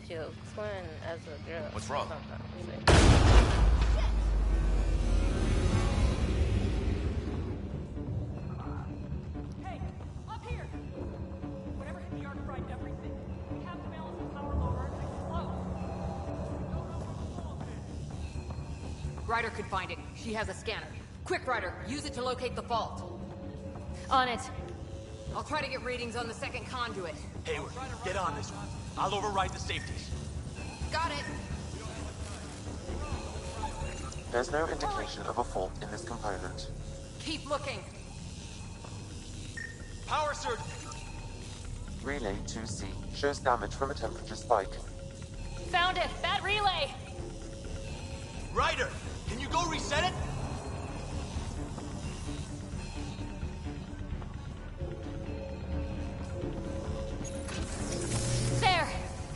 you explain as a girl. What's wrong? Hey, up here! Whatever hit the yard fried everything. We have to balance the power lower and explode. Ryder could find it. She has a scanner. Quick, Ryder, use it to locate the fault. On it. I'll try to get readings on the second conduit. Hayward, get on this one. I'll override the safeties. Got it. There's no indication of a fault in this component. Keep looking. Power surge! Relay 2C shows damage from a temperature spike. Found it! Bat relay! Ryder, can you go reset it? There!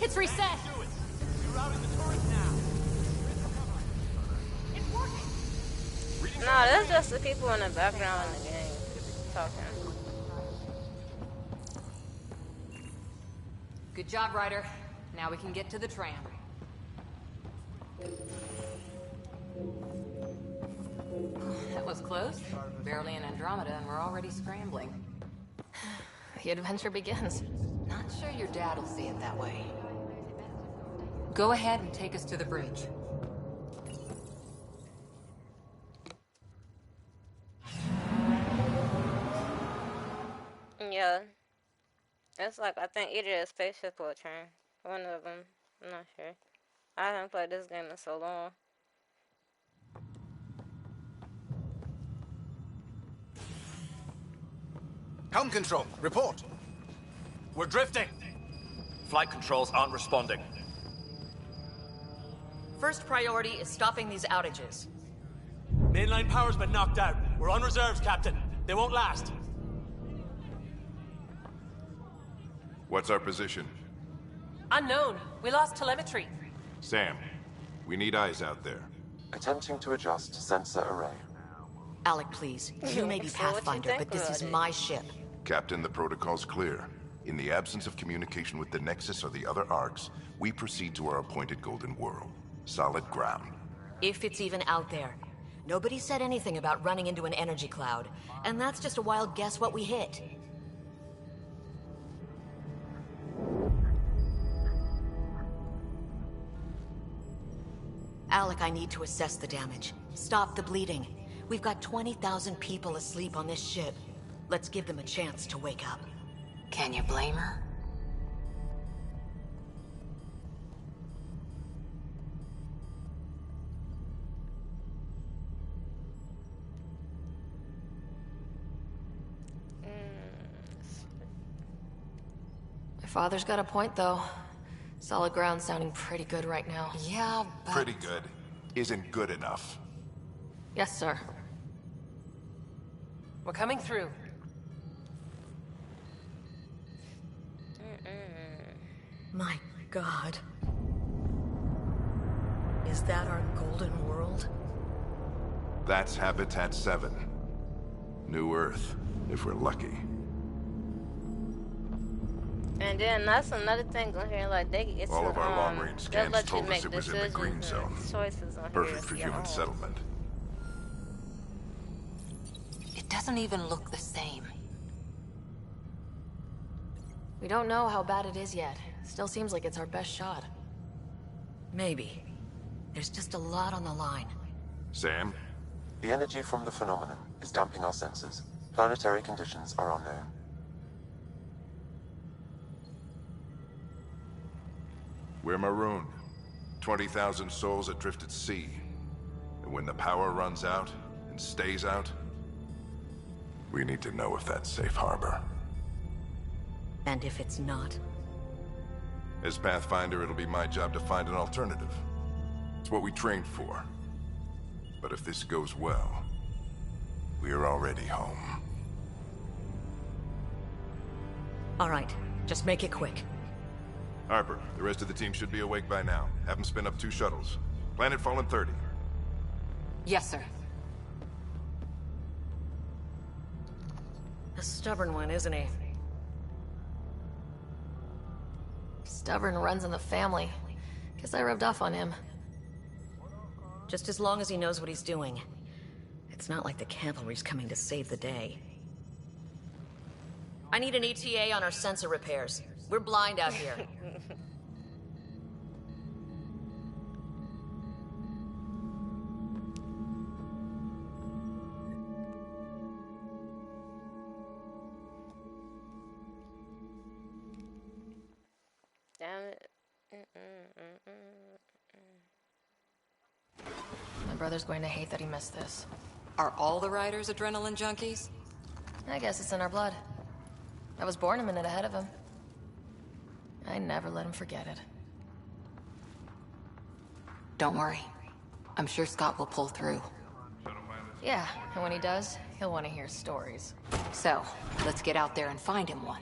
It's reset! Do it. You're routing the turret now. It's working! No, that's just the people in the background in the game talking. Good job, Ryder. Now we can get to the tram. That was close. Barely in Andromeda and we're already scrambling. The adventure begins. Not sure your dad will see it that way. Go ahead and take us to the bridge. Yeah. It's like, I think either a spaceship or a train. One of them. I'm not sure. I haven't played this game in so long. Helm control, report. We're drifting. Flight controls aren't responding. First priority is stopping these outages. Mainline power's been knocked out. We're on reserves, Captain. They won't last. What's our position? Unknown. We lost telemetry. Sam, we need eyes out there. Attempting to adjust sensor array. Alec, please. You may be So what you Pathfinder, think but this about is it? my ship. Captain, the protocol's clear. In the absence of communication with the Nexus or the other arcs, we proceed to our appointed Golden World. Solid ground. If it's even out there. Nobody said anything about running into an energy cloud. And that's just a wild guess what we hit. Alec, I need to assess the damage. Stop the bleeding. We've got 20,000 people asleep on this ship. Let's give them a chance to wake up. Can you blame her? My father's got a point, though. Solid ground sounding pretty good right now. Yeah, but... Pretty good. Isn't good enough. Yes, sir. We're coming through. My God. Is that our Golden World? That's Habitat 7. New Earth, if we're lucky. And then that's another thing on here, like they get All of our long-range they'll scans let you told us make it was in the decisions green and zone. choices on Perfect here for your human own. settlement. It doesn't even look the same. We don't know how bad it is yet. Still seems like it's our best shot. Maybe. There's just a lot on the line. Sam? The energy from the phenomenon is damping our senses. Planetary conditions are unknown. We're marooned. 20,000 souls adrift at sea. And when the power runs out, and stays out, we need to know if that's safe harbor. And if it's not? As Pathfinder, it'll be my job to find an alternative. It's what we trained for. But if this goes well, we're already home. All right, just make it quick. Harper, the rest of the team should be awake by now. Have them spin up 2 shuttles. Planet Fallen 30. Yes, sir. A stubborn one, isn't he? Stubborn runs in the family. Guess I rubbed off on him. Just as long as he knows what he's doing. It's not like the cavalry's coming to save the day. I need an ETA on our sensor repairs. We're blind out here. Damn it. My brother's going to hate that he missed this. Are all the riders adrenaline junkies? I guess it's in our blood. I was born a minute ahead of him. I never let him forget it. Don't worry. I'm sure Scott will pull through. Yeah, and when he does, he'll want to hear stories. So, let's get out there and find him one.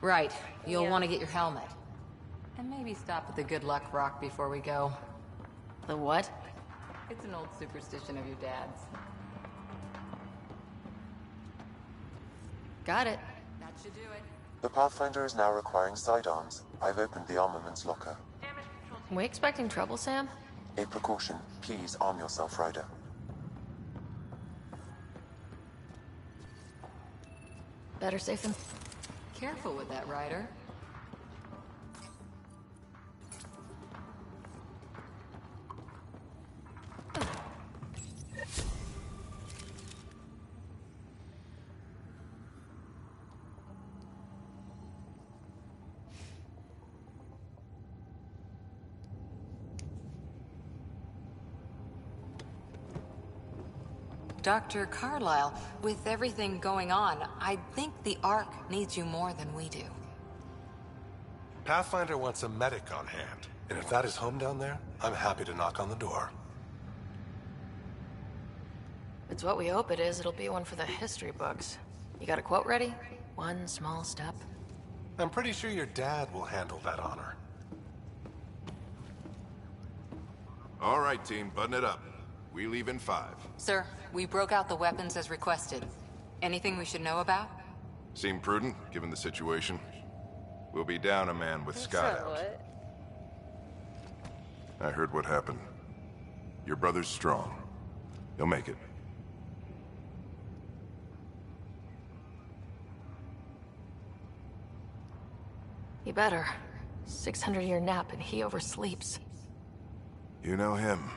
Right, you'll want to get your helmet. And maybe stop at the Good Luck Rock before we go. The what? It's an old superstition of your dad's. Got it. That should do it. The Pathfinder is now requiring sidearms. I've opened the armaments locker. We expecting trouble, Sam? A precaution. Please arm yourself, Ryder. Better safe than... Careful with that, Ryder. Dr. Carlyle, with everything going on, I think the Ark needs you more than we do. Pathfinder wants a medic on hand, and if that is home down there, I'm happy to knock on the door. If it's what we hope it is, it'll be one for the history books. You got a quote ready? One small step. I'm pretty sure your dad will handle that honor. All right, team, button it up. We leave in 5. Sir, we broke out the weapons as requested. Anything we should know about? Seem prudent, given the situation. We'll be down a man with Scott out. What? I heard what happened. Your brother's strong. He'll make it. He better. 600-year nap and he oversleeps. You know him.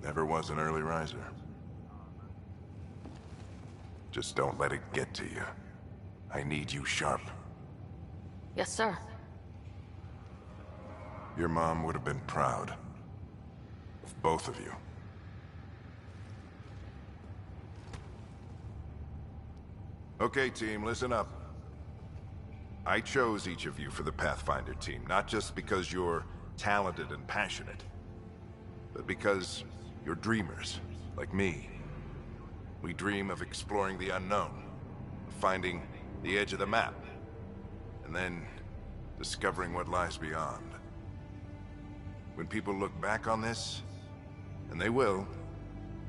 Never was an early riser. Just don't let it get to you. I need you sharp. Yes, sir. Your mom would have been proud. Of both of you. Okay, team, listen up. I chose each of you for the Pathfinder team, not just because you're talented and passionate, but because you're dreamers, like me. We dream of exploring the unknown, of finding the edge of the map, and then discovering what lies beyond. When people look back on this, and they will,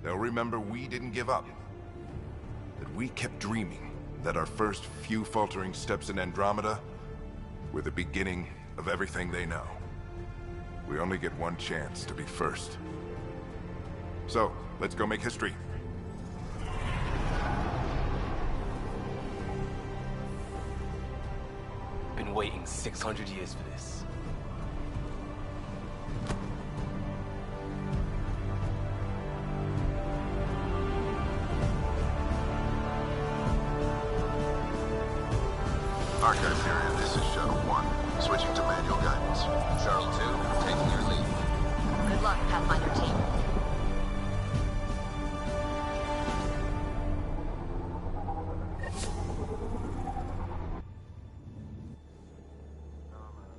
they'll remember we didn't give up. That we kept dreaming, that our first few faltering steps in Andromeda were the beginning of everything they know. We only get one chance to be first. So, let's go make history. Been waiting 600 years for this. Archive area, this is Shuttle 1. Switching to manual guidance. Shuttle 2, taking your lead. Good luck, Pathfinder team.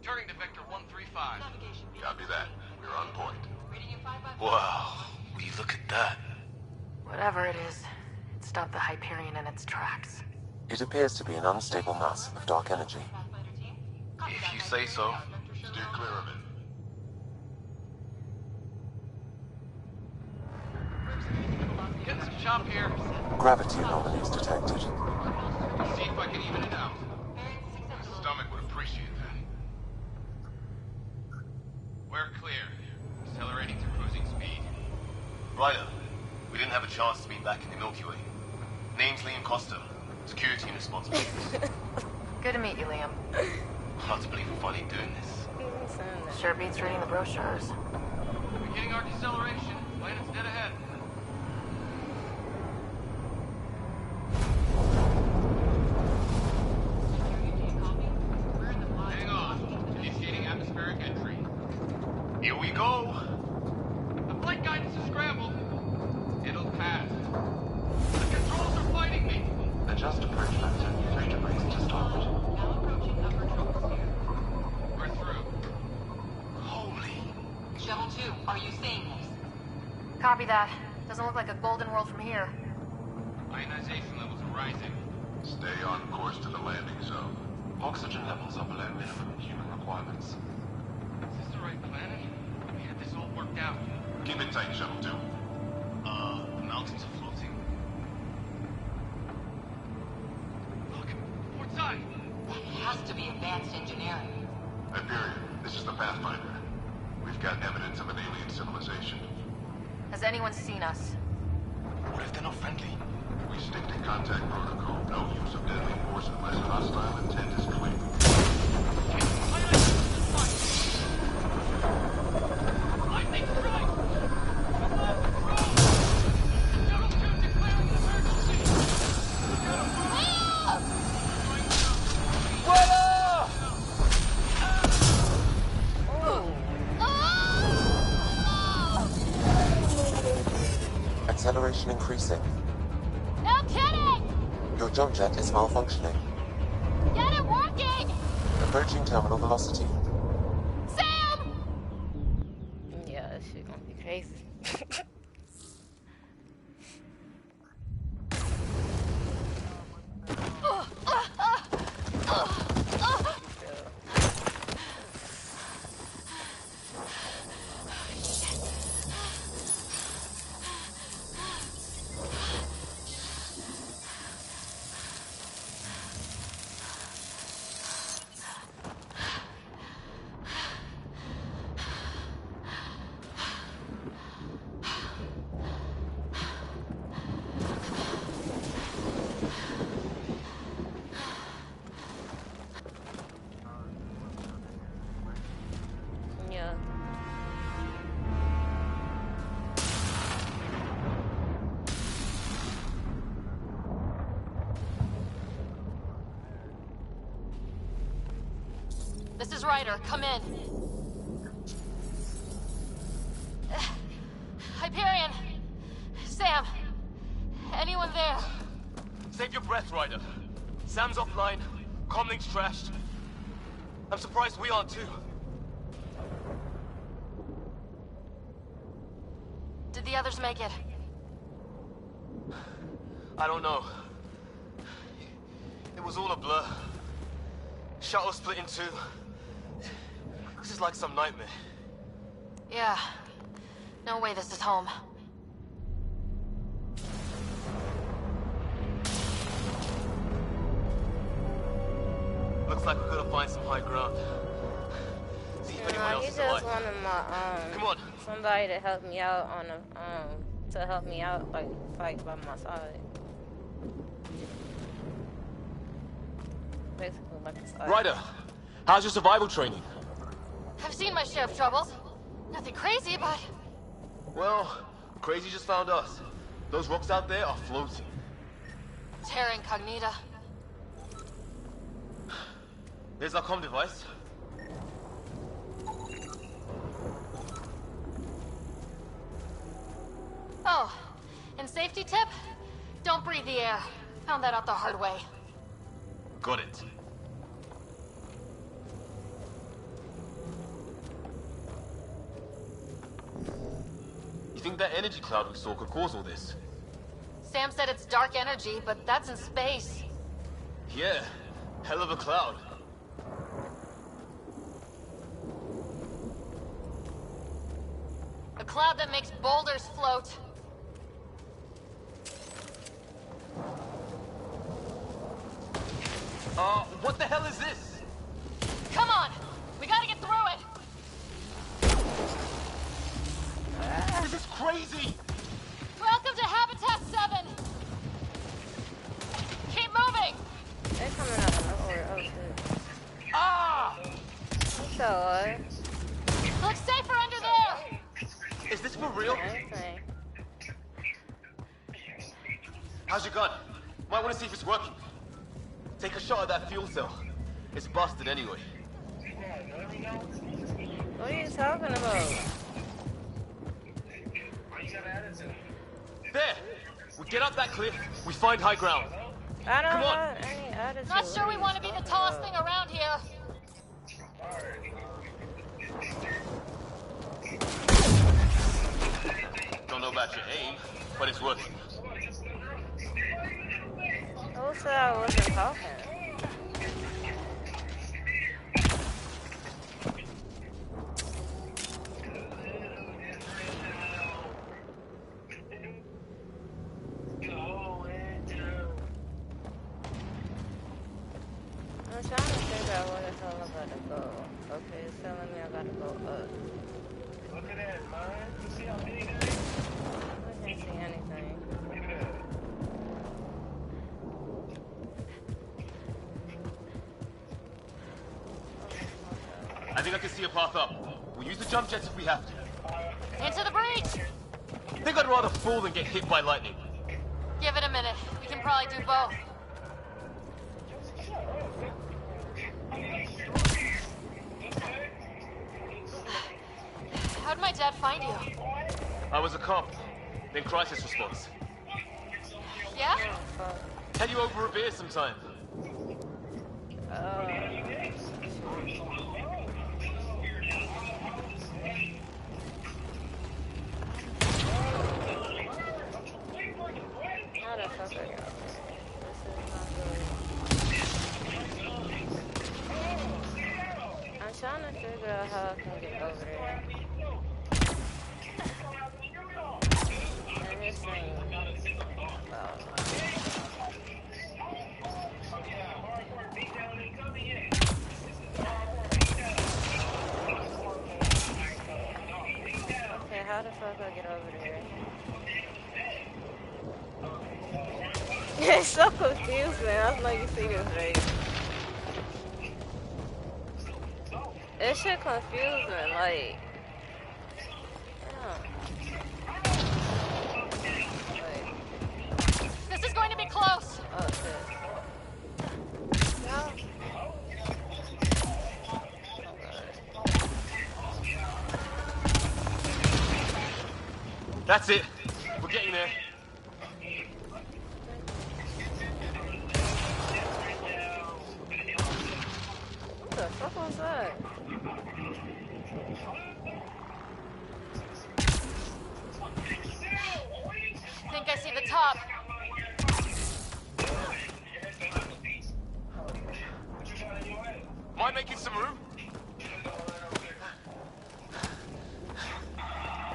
Turning to Vector 135. Copy that. We're on point. Wow, will you look at that? Whatever it is, it stopped the Hyperion in its tracks. It appears to be an unstable mass of dark energy. If you say so. Steer clear of it. Getting some chop here. Gravity anomalies detected. See if I can even it out. Stomach would appreciate that. We're clear. Accelerating to cruising speed. Ryder, we didn't have a chance to meet back in the Milky Way. Name's Liam Costa. Security and responsibilities. Good to meet you, Liam. Hard to believe we're finally doing this. Sure beats reading the brochures. Beginning our deceleration. Planet's dead ahead. Hang on. Initiating atmospheric entry. Here we go. The flight guidance is scrambled. It'll pass. The controls are fighting me. Adjust approach factor 3 degrees to starboard. Now approaching upper troposphere. We're through. Holy. Shuttle 2, are you seeing this? Copy that. Doesn't look like a golden world from here. Ionization levels are rising. Stay on course to the landing zone. Oxygen levels are below minimum human requirements. Is this the right planet? We had this all worked out. Keep it tight, Shuttle 2. The mountains are floating. Look, port side. That has to be advanced engineering. Hyperion, this is the Pathfinder. We've got evidence of an alien civilization. Has anyone seen us? What if they're not friendly? We stick to contact protocol. No use of deadly force unless hostile intent is clear. Lightning strike! Shuttle 2 declaring emergency! Acceleration increasing. No kidding! Your jump jet is malfunctioning. Get it working! Approaching terminal velocity. Sam! Yeah, that shit gonna be crazy. Yeah. This is Ryder. Come in. Hyperion! Sam! Anyone there? Save your breath, Ryder. Sam's offline. Comlink's trashed. I'm surprised we aren't too. Did the others make it? I don't know. It was all a blur. Shuttle split in two. This is like some nightmare. Yeah. No way this is home. Looks like we're gonna find some high ground. See if anyone He else is just alive. wanted my Come on. somebody to help me out on the to help me out, like fight by my side. Basically like a side. Ryder, how's your survival training? I've seen my share of troubles. Nothing crazy, but... Well, crazy just found us. Those rocks out there are floating. Terra Incognita. Here's our comm device. Oh, and safety tip? Don't breathe the air. Found that out the hard way. Got it. You think that energy cloud we saw could cause all this? Sam said it's dark energy, but that's in space. Yeah, hell of a cloud. A cloud that makes boulders float. What the hell is this? Come on! We gotta get through it! So what? Looks safer under there! Is this for real? Anything. How's your gun? Might want to see if it's working. Take a shot at that fuel cell. It's busted anyway. What are you talking about? There! We get up that cliff, we find high ground. I don't Come on. have any attitude. Not sure we want to be the tallest thing around here. Don't know about your aim, but it's working. Who said I wasn't talking? I'm trying to figure out where the hell I gotta go. Okay, it's telling me I gotta go up. Look at that, man. You see how big that is? I can't see anything. Look at that. I think I can see a path up. We'll use the jump jets if we have to. Into the breach! I think I'd rather fall than get hit by lightning. Give it a minute. We can probably do both. How'd my dad find you? I was a cop, then crisis response. Yeah? Tell you over a beer sometime. How the fuck are y'all? This is not good. I'm trying to figure out how I can get over there. And this thing. Okay, how the fuck I get over there? It's so confusing. I was like, you see this face. This shit confusing, like. This is going to be close. Oh shit. No. That's it. We're getting there. What the fuck was that? Think I see the top. Mind making some room?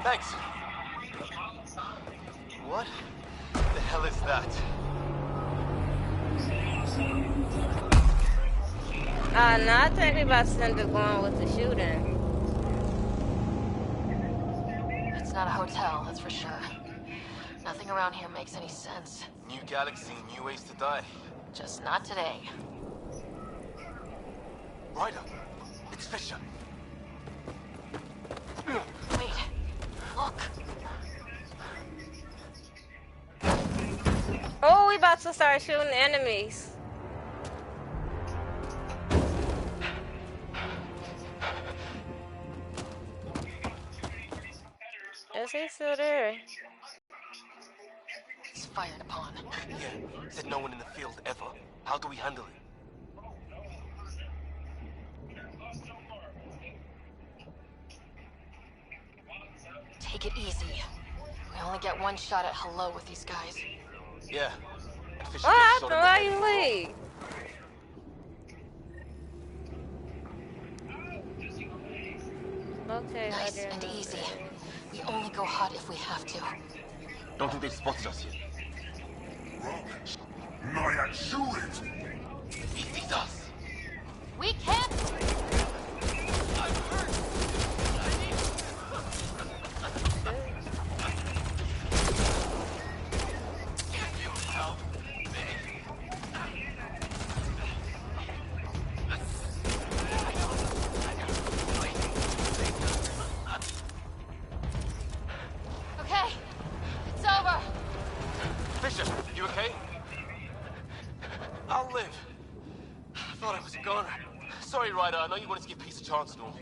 Thanks. What the hell is that? No, I think we about to end up going with the shooting. It's not a hotel, that's for sure. Nothing around here makes any sense. New galaxy, new ways to die. Just not today. Ryder, it's Fisher. Wait, look. Oh, we about to start shooting enemies. Is he still there? He's fired upon. Yeah, said no one in the field ever. How do we handle it? Take it easy. We only get one shot at hello with these guys. Yeah. And Fisher What gets shot happened? in the Why head. you leave? Okay, Nice I and didn't. easy. We only go hot if we have to. Don't think they've spotted us yet. Naya, shoot it! He sees us. We can't. I'm hurt. Can you help me? I know you wanted to give peace a chance and all.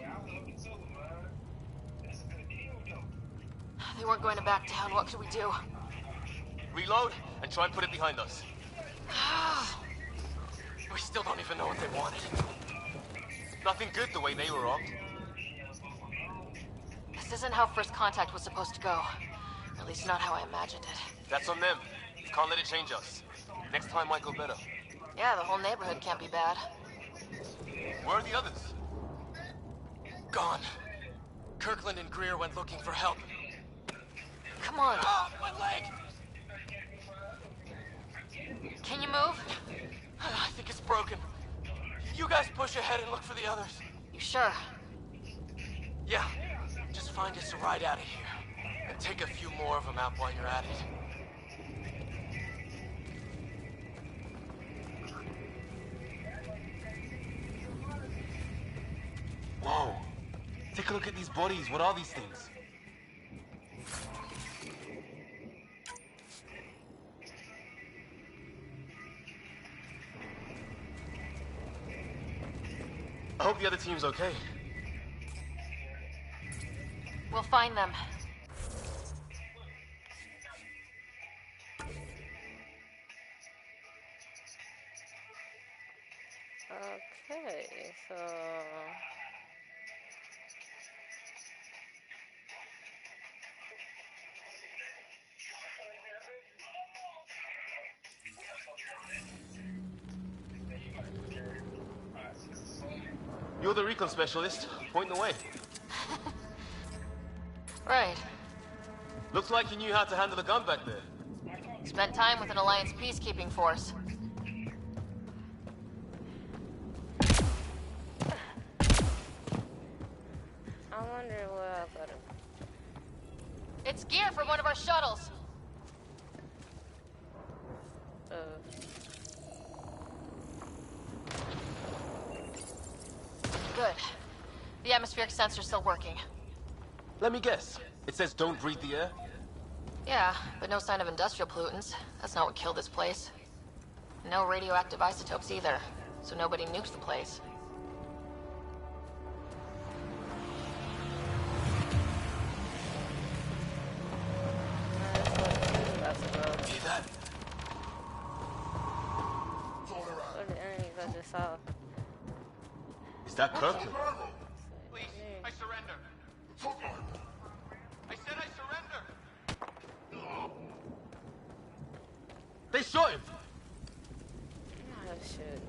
They weren't going to back down. What could we do? Reload and try and put it behind us. We still don't even know what they wanted. Nothing good the way they were armed. This isn't how first contact was supposed to go. At least not how I imagined it. That's on them. Can't let it change us. Next time might go better. Yeah, the whole neighborhood can't be bad. Where are the others? Gone. Kirkland and Greer went looking for help. Come on. Ah, my leg! Can you move? I think it's broken. You guys push ahead and look for the others. You sure? Yeah. Just find us a ride out of here. And take a few more of them out while you're at it. Whoa. Take a look at these bodies. What are these things? I hope the other team's okay. We'll find them. Okay, so... You're the recon specialist. Point the way. Right. Looks like you knew how to handle a gun back there. Spent time with an Alliance peacekeeping force. I wonder where I got it. It's gear from one of our shuttles. Good. The atmospheric sensor's still working. Let me guess. It says don't breathe the air? Yeah, but no sign of industrial pollutants. That's not what killed this place. No radioactive isotopes either, so nobody nuked the place. See that? What are the enemies I just saw? Is that Kirkland? Please, I surrender. I said I surrender. They shot him! Oh shit.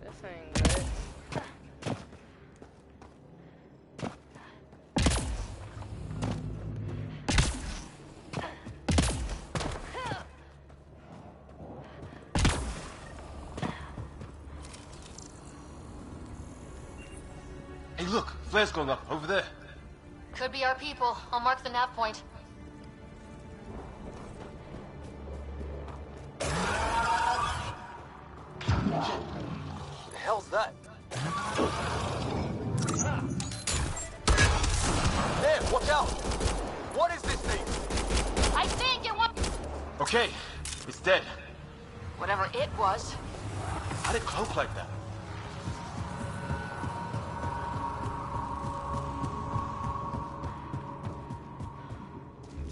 This ain't good. Hey, look! Flares going up, over there. Could be our people. I'll mark the nav point. What the hell's that? There, watch out! What is this thing? I think it was... Okay, it's dead. Whatever it was. How'd it cloak like that?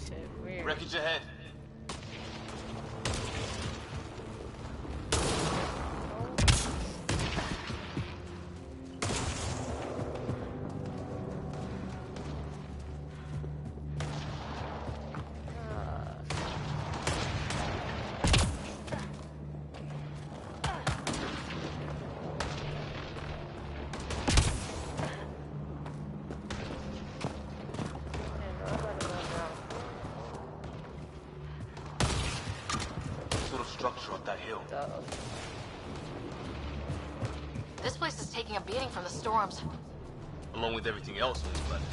Shit, weird. Wreckage ahead. Sort of structure up that hill. This place is taking a beating from the storms. Along with everything else on this planet.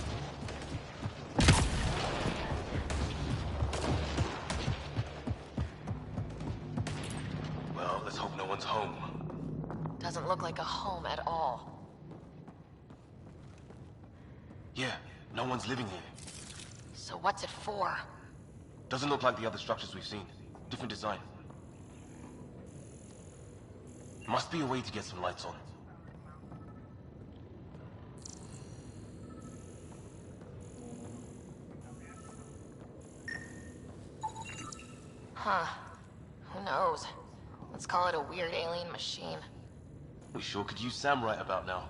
Well, let's hope no one's home. Doesn't look like a home at all. Yeah, no one's living here. So what's it for? Doesn't look like the other structures we've seen. Different design. Must be a way to get some lights on. Huh. Who knows? Let's call it a weird alien machine. We sure could use Sam right about now.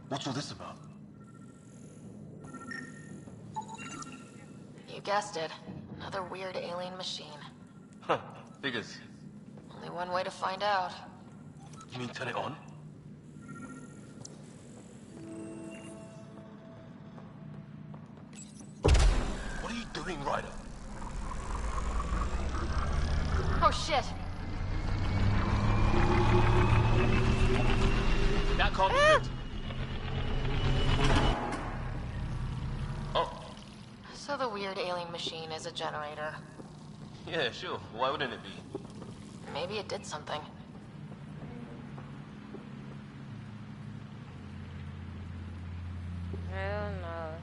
What's all this about? You guessed it. Another weird alien machine. Huh, figures. Only one way to find out. You mean turn it on? What are you doing, Ryder? Oh shit! That can't be good. Oh. So the weird alien machine is a generator. Yeah, sure. Why wouldn't it be? Maybe it did something. Hell no.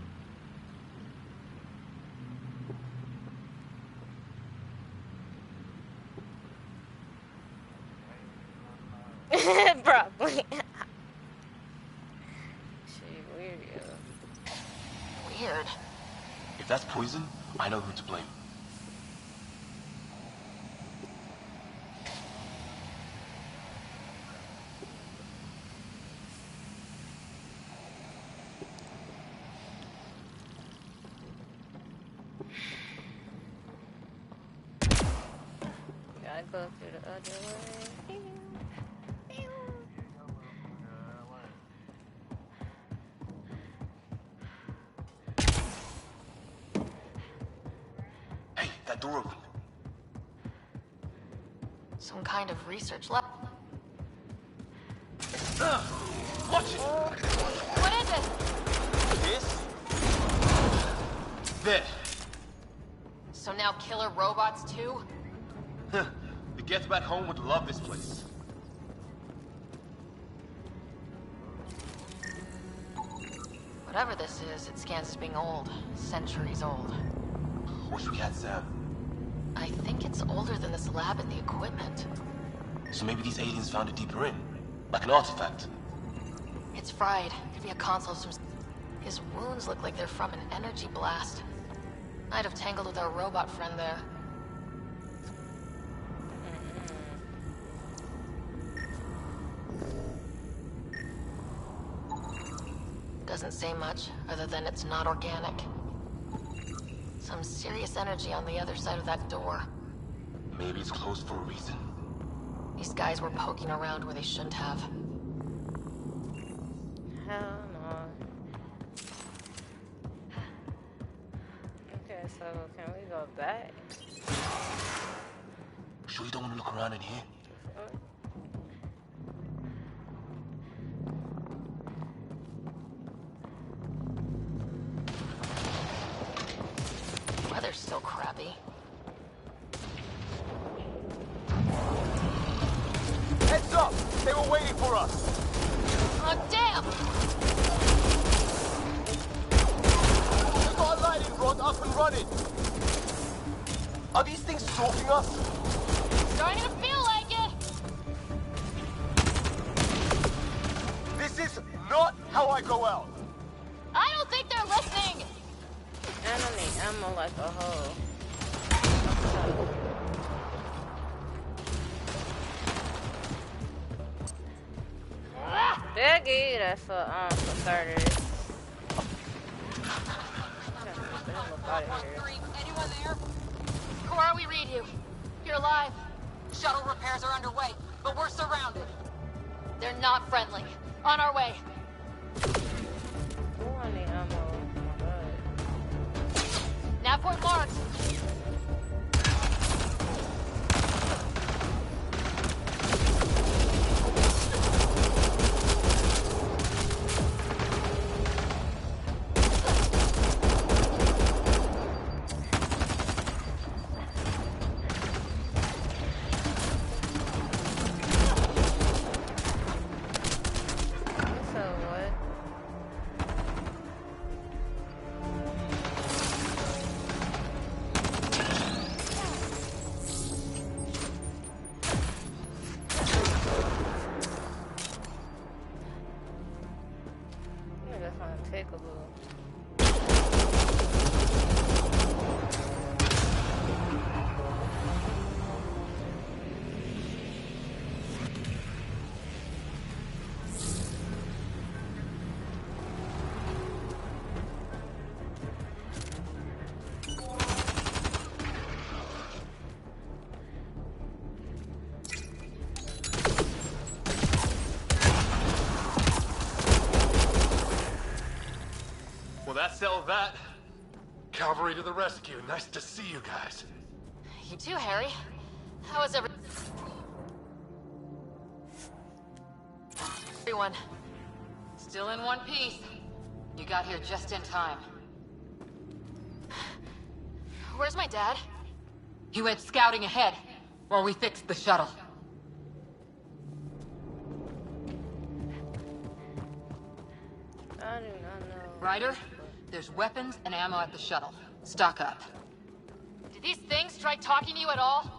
Probably. She weird, yo. Weird. If that's poison, I know who to blame. Gotta go through the other way. Hey, that door opened. Some kind of research lab. Watch it! What is it? This? There. So now killer robots too? The Get Back Home would love this place. Whatever this is, it scans as being old. Centuries old. Wish we had Sam. I think it's older than this lab and the equipment. So maybe these aliens found it deeper in. Like an artifact. It's fried. Could be a console of some... His wounds look like they're from an energy blast. Might have tangled with our robot friend there. Doesn't say much, other than it's not organic. Some serious energy on the other side of that door. Maybe it's closed for a reason. These guys were poking around where they shouldn't have. Hell no. Okay, so can we go back? Sure you don't want to look around in here? Weather's still crappy. Heads up! They were waiting for us! Oh, damn! We've got a lighting rod up and running! Are these things stalking us? Starting to feel like it! This is not how I go out! I don't think they're listening! I don't need ammo like a hoe. Biggie, that's for starters. Anyone there? Cora, we read you. You're alive. Shuttle repairs are underway, but we're surrounded. They're not friendly. On our way. Ooh, I need ammo. Oh my god. Nav point marked. peekaboo. Well, that settled that. Cavalry to the rescue. Nice to see you guys. You too, Harry. How is everyone? Still in one piece. You got here just in time. Where's my dad? He went scouting ahead while we fixed the shuttle. I do not know. Ryder, there's weapons and ammo at the shuttle. Stock up. Did these things try talking to you at all?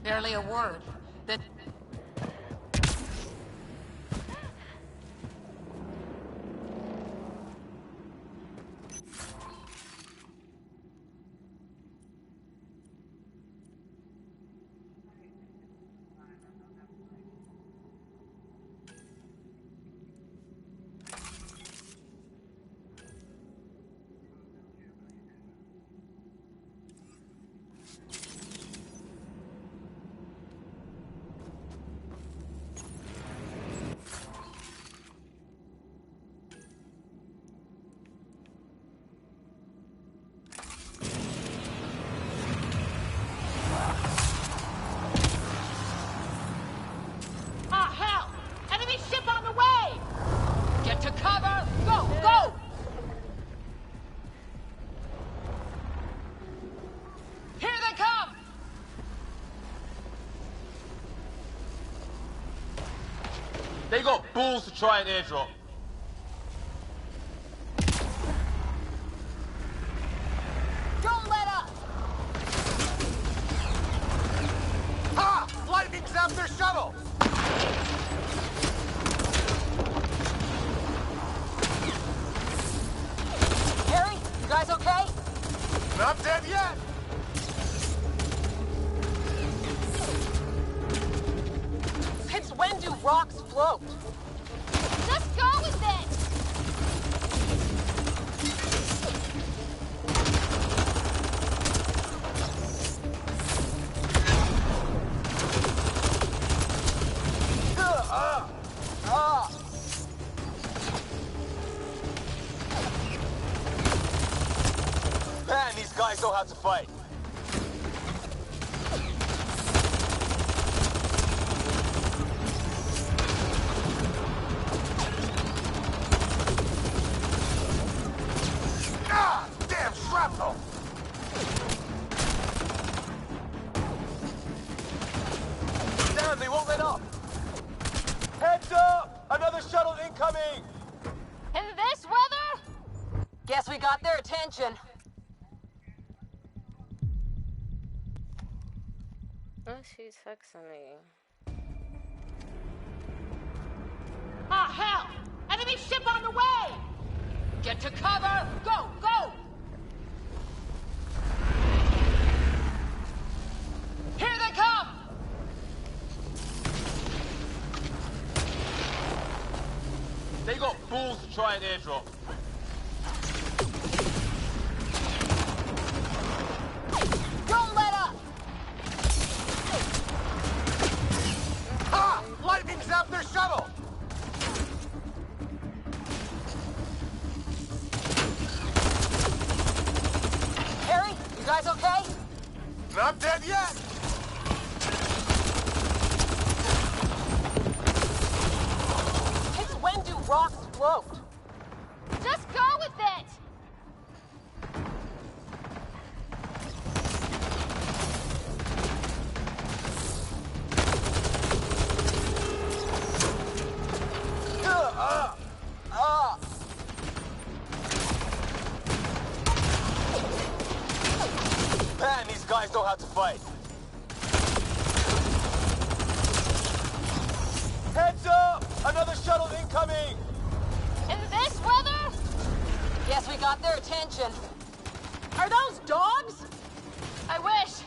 Barely a word. That... They got balls to try an airdrop. Don't let up! Ha! Lightning zapped their shuttle! Harry, you guys okay? Not dead yet! Since when do rocks float? Just go with it! Man, these guys know how to fight. Ah! Damn shrapnel! Damn, they won't let up! Heads up! Another shuttle incoming! In this weather? Guess we got their attention. Oh, she's texting me. Ah, hell! Enemy ship on the way! Get to cover! Go, go! Here they come! They got balls to try an airdrop. Don't let up! Ha! Lightning zapped their shuttle! Harry, you guys okay? Not dead yet! Since when do rocks float? Just go with it! Man, these guys know how to fight. Heads up! Another shuttle incoming! In this weather? attention. Are those dogs? I wish.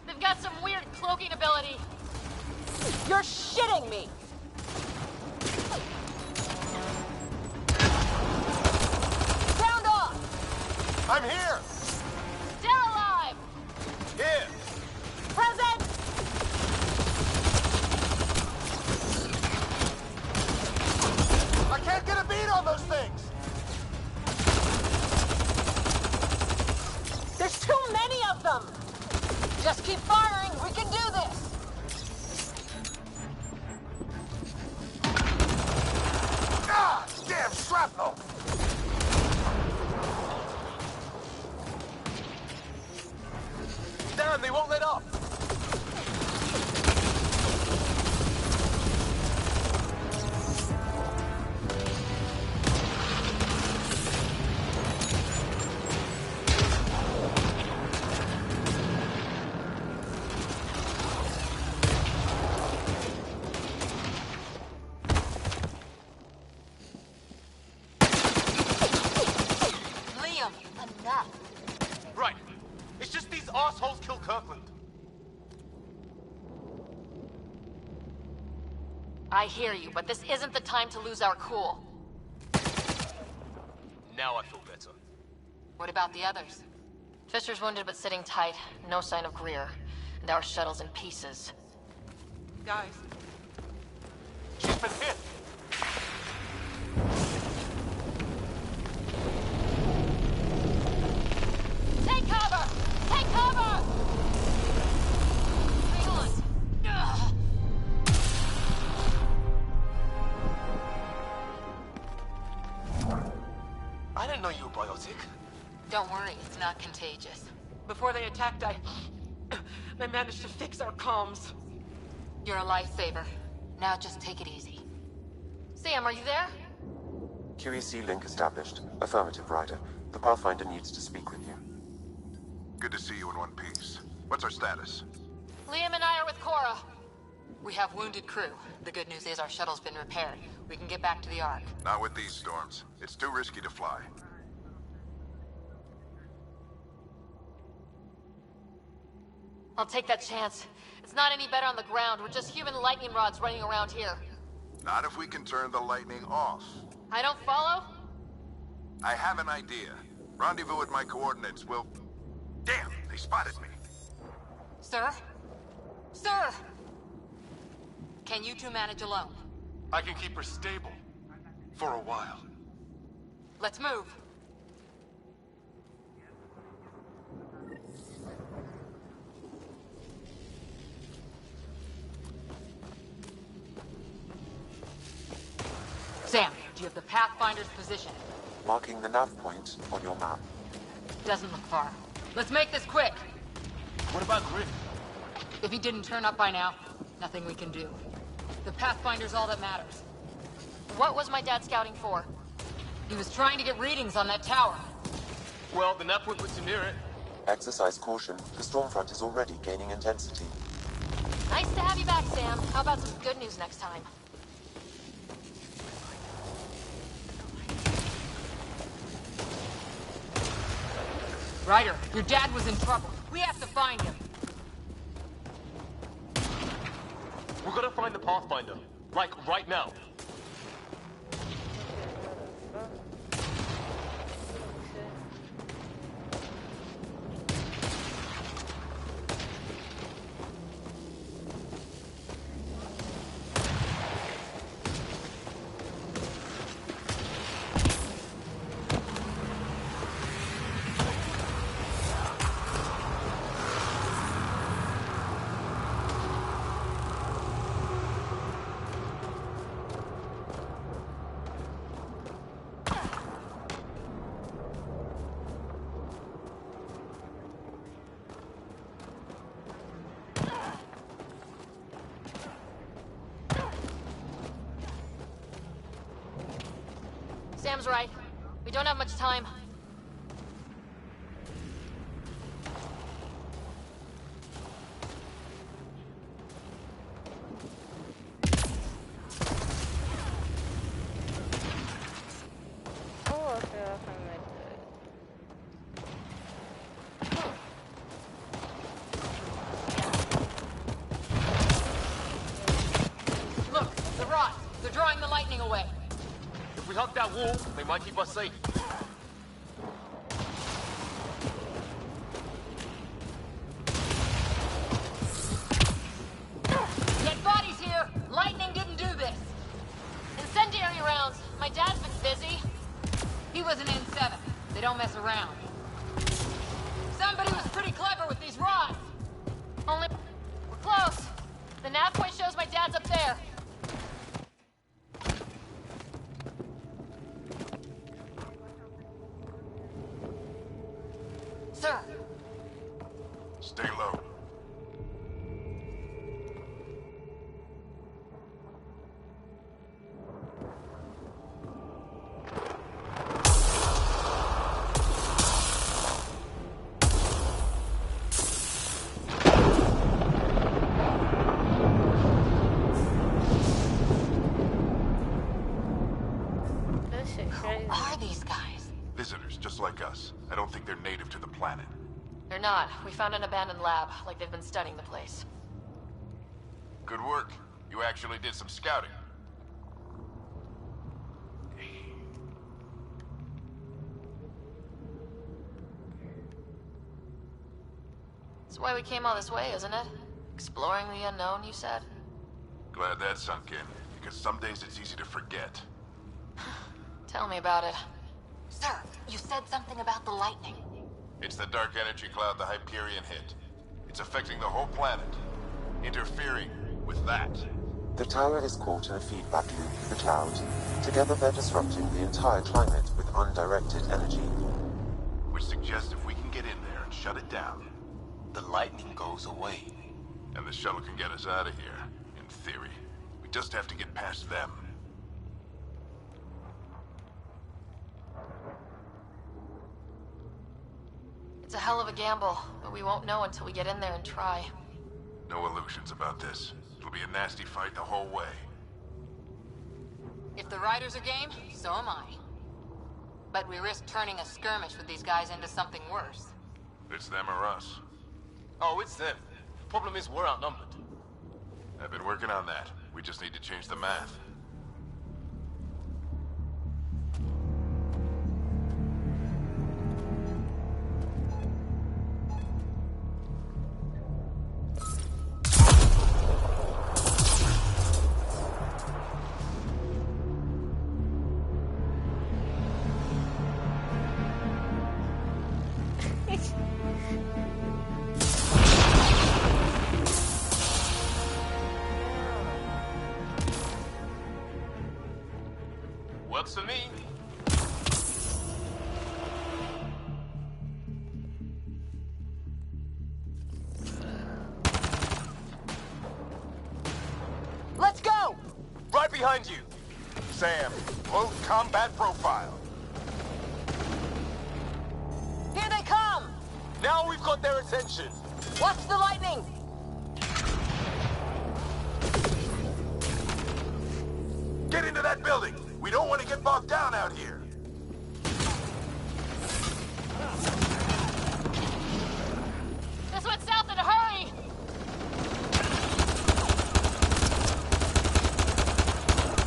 They've got some weird cloaking ability. You're shitting me. Sound off. I'm here! Still alive! Here! Present. I can't get a beat on those things! There's too many of them. Just keep firing. We can do this. Ah! Damn shrapnel! Damn, they won't let up! Liam, enough. Right. It's just these assholes kill Kirkland. I hear you, but this isn't the time to lose our cool. Now I feel better. What about the others? Fisher's wounded but sitting tight. No sign of Greer. And our shuttle's in pieces. Guys. She's been hit. Take cover! Take cover! Hang on. Ugh. I didn't know you were biotic. Don't worry, it's not contagious. Before they attacked, I managed to fix our comms. You're a lifesaver. Now just take it easy. Sam, are you there? QEC link established. Affirmative, Ryder. The Pathfinder needs to speak with you. Good to see you in one piece. What's our status? Liam and I are with Cora. We have wounded crew. The good news is our shuttle's been repaired. We can get back to the Ark. Not with these storms. It's too risky to fly. I'll take that chance. It's not any better on the ground. We're just human lightning rods running around here. Not if we can turn the lightning off. I don't follow? I have an idea. Rendezvous at my coordinates will... Damn, they spotted me. Sir? Sir! Can you two manage alone? I can keep her stable. For a while. Let's move. Sam, do you have the Pathfinder's position? Marking the nav point on your map. Doesn't look far. Let's make this quick! What about Grim? If he didn't turn up by now, nothing we can do. The Pathfinder's all that matters. What was my dad scouting for? He was trying to get readings on that tower. Well, the nav point puts him near it. Exercise caution. The storm front is already gaining intensity. Nice to have you back, Sam. How about some good news next time? Ryder, your dad was in trouble. We have to find him. We're gonna find the Pathfinder. Like, right now. Sam's right. We don't have much time. Oh, I feel like I might do it. They're drawing the lightning away. If we hug that wall, they might keep us safe. Dead bodies here! Lightning didn't do this! Incendiary rounds. My dad's been busy. He was an N7. They don't mess around. Somebody was pretty clever with these rods. Only... we're close. The nav point shows my dad's up there. Sir. Stay low. Who are these guys? Visitors, just like us. I don't think they're native to the planet. They're not. We found an abandoned lab, like they've been studying the place. Good work. You actually did some scouting. That's why we came all this way, isn't it? Exploring the unknown, you said? Glad that sunk in, because some days it's easy to forget. Tell me about it. Sir, you said something about the lightning. It's the dark energy cloud the Hyperion hit. It's affecting the whole planet. Interfering with that. The tower is caught in a feedback loop with the cloud. Together they're disrupting the entire climate with undirected energy. Which suggests if we can get in there and shut it down, The lightning goes away. and the shuttle can get us out of here, in theory. We just have to get past them. It's a hell of a gamble, but we won't know until we get in there and try. No illusions about this. It'll be a nasty fight the whole way. If the riders are game, so am I. But we risk turning a skirmish with these guys into something worse. It's them or us. Oh, it's them. Problem is, we're outnumbered. I've been working on that. We just need to change the math. Works for me. Let's go! Right behind you. Sam, load combat profile. Here they come! Now we've got their attention. Watch the lightning! Get into that building! We don't want to get bogged down out here! This went south in a hurry!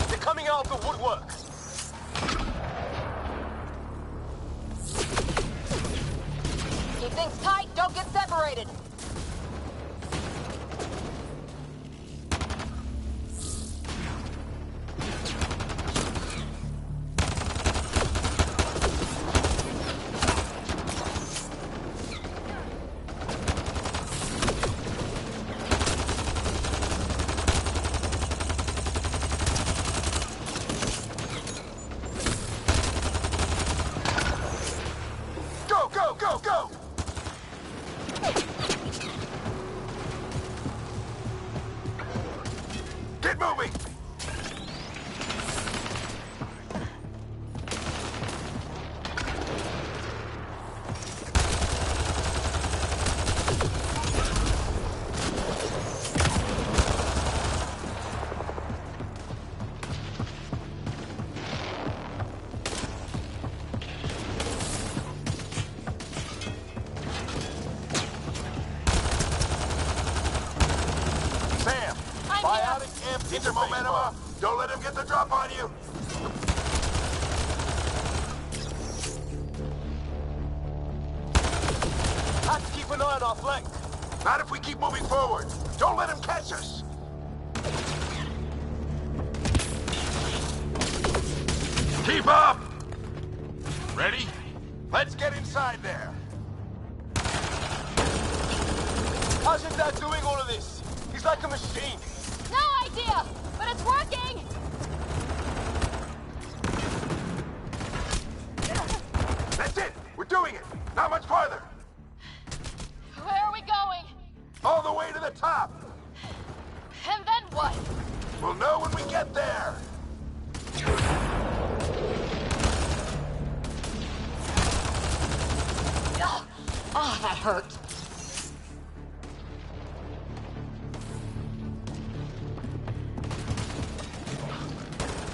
They're coming out of the woodwork. Keep things tight, don't get separated! drop on you! Have to keep an eye on our flank. Not if we keep moving forward. Don't let him catch us. Keep up! Ready? Let's get inside there. How's your dad doing all of this? He's like a machine. No idea, but it's working! That's it! We're doing it! Not much farther! Where are we going? All the way to the top! And then what? We'll know when we get there! Oh, that hurt.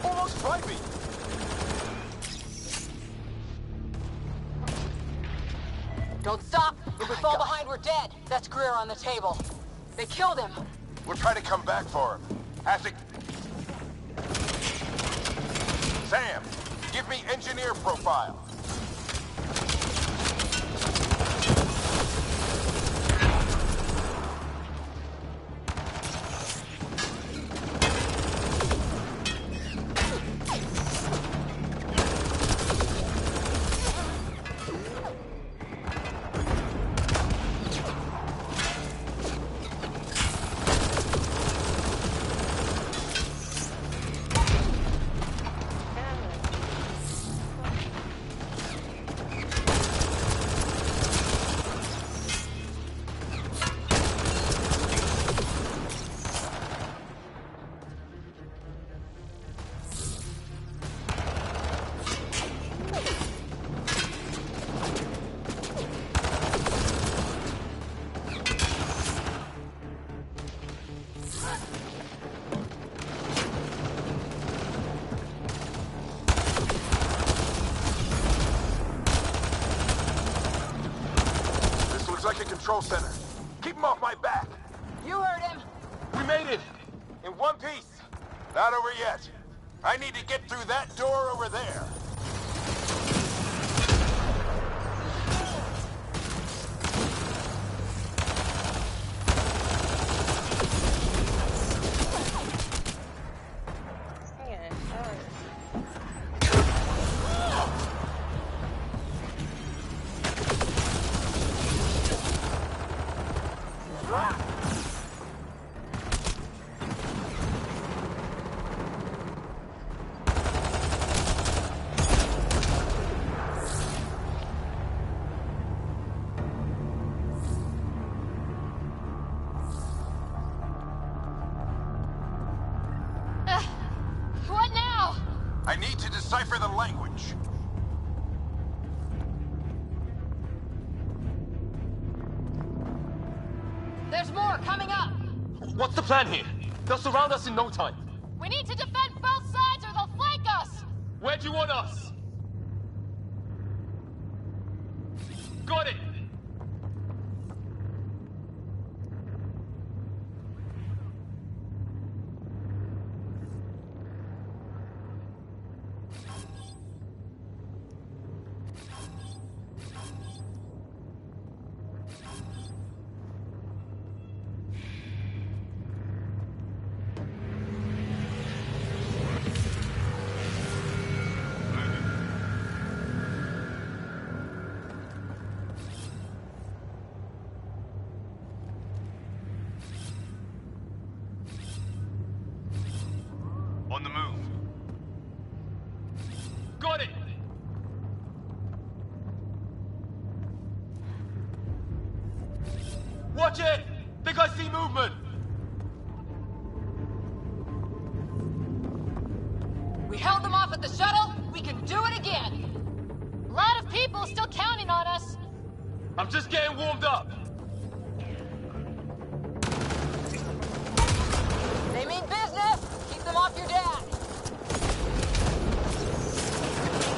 Almost tried me. Don't stop. If we fall behind, we're dead. That's Greer on the table. They killed him. We'll try to come back for him. Have to... Sam, give me engineer profile. Control center. Keep him off my back. You heard him. We made it. In one piece. Not over yet. I need to get through that door over there. What now? I need to decipher the language. There's more coming up. What's the plan here? They'll surround us in no time. We need to defend both sides or they'll flank us. Where do you want us? Got it! On the move. Got it! Watch it! Think I see movement! We held them off at the shuttle. We can do it again. A lot of people still counting on us. I'm just getting warmed up. They mean business. Keep them off your dad.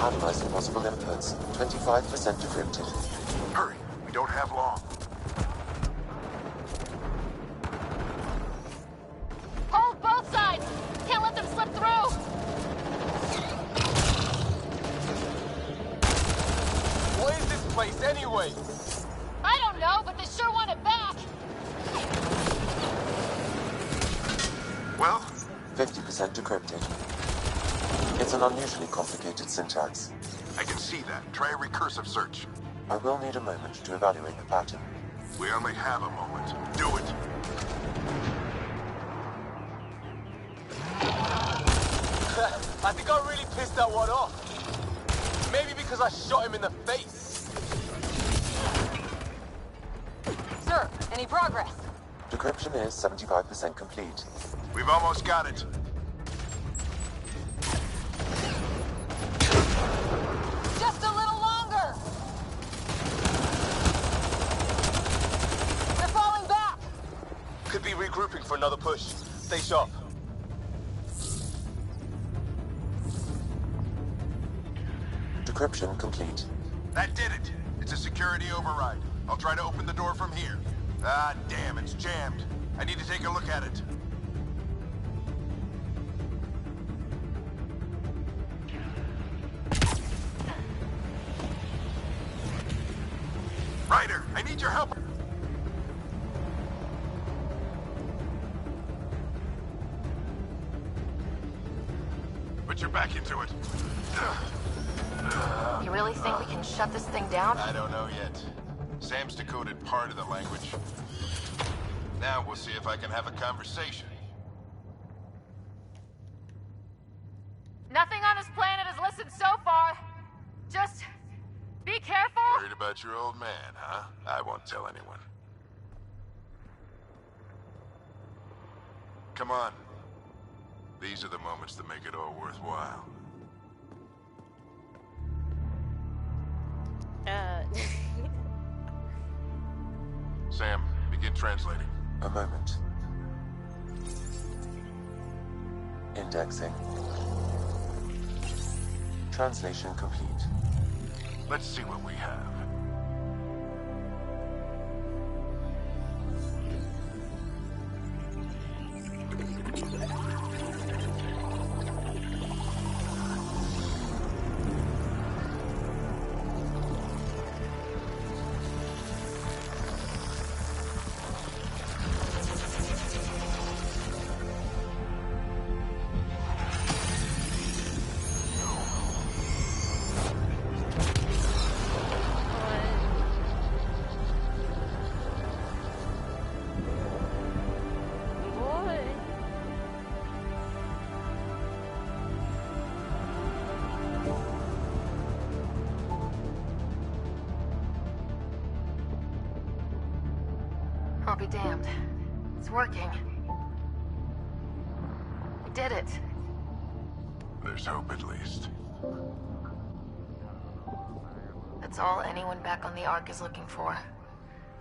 Analyzing possible inputs. 25% decrypted. Hurry, we don't have long. Hold both sides. Can't let them slip through. anyway? I don't know, but they sure want it back. Well? 50% decrypted. It's an unusually complicated syntax. I can see that. Try a recursive search. I will need a moment to evaluate the pattern. We only have a moment. Do it. I think I really pissed that one off. Maybe because I shot him in the face. Sir, any progress? Decryption is 75% complete. We've almost got it. Just a little longer! They're falling back! Could be regrouping for another push. Stay sharp. Decryption complete. That did it. It's a security override. I'll try to open the door from here. Ah, damn, it's jammed. I need to take a look at it. Ryder, I need your help. Put your back into it. You really think we can shut this thing down? I don't know yet. Sam's decoded part of the language. Now we'll see if I can have a conversation. Nothing on this planet has listened so far. Just be careful. Worried about your old man, huh? I won't tell anyone. Come on. These are the moments that make it all worthwhile. Sam, begin translating. A moment. Indexing. Translation complete. Let's see what we have. I'll be damned. It's working. We did it. There's hope at least. That's all anyone back on the Ark is looking for.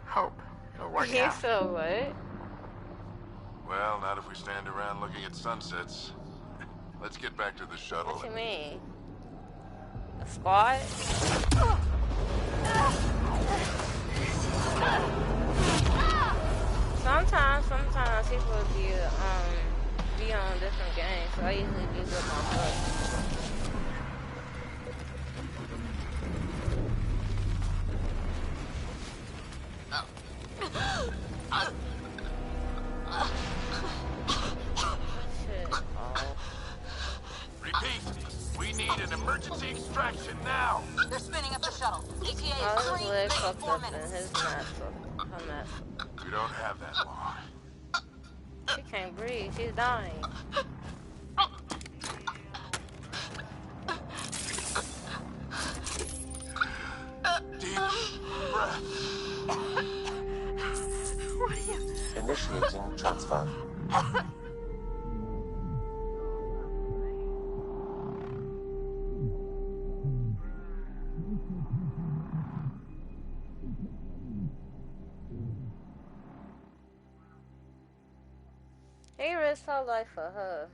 Hope it'll work Yeah, out. so what? Well, not if we stand around looking at sunsets. Let's get back to the shuttle. What you mean? A squad? Sometimes people be on different games, so I usually be with my foot. Repeat, we need an emergency extraction now. They're spinning up the shuttle. ETA Oh, is his 3 leg maybe fucked 4 up and minutes. his mess. We don't have that long. She can't breathe. She's dying. Deep breath. Initiating transfer. He risked her life for her.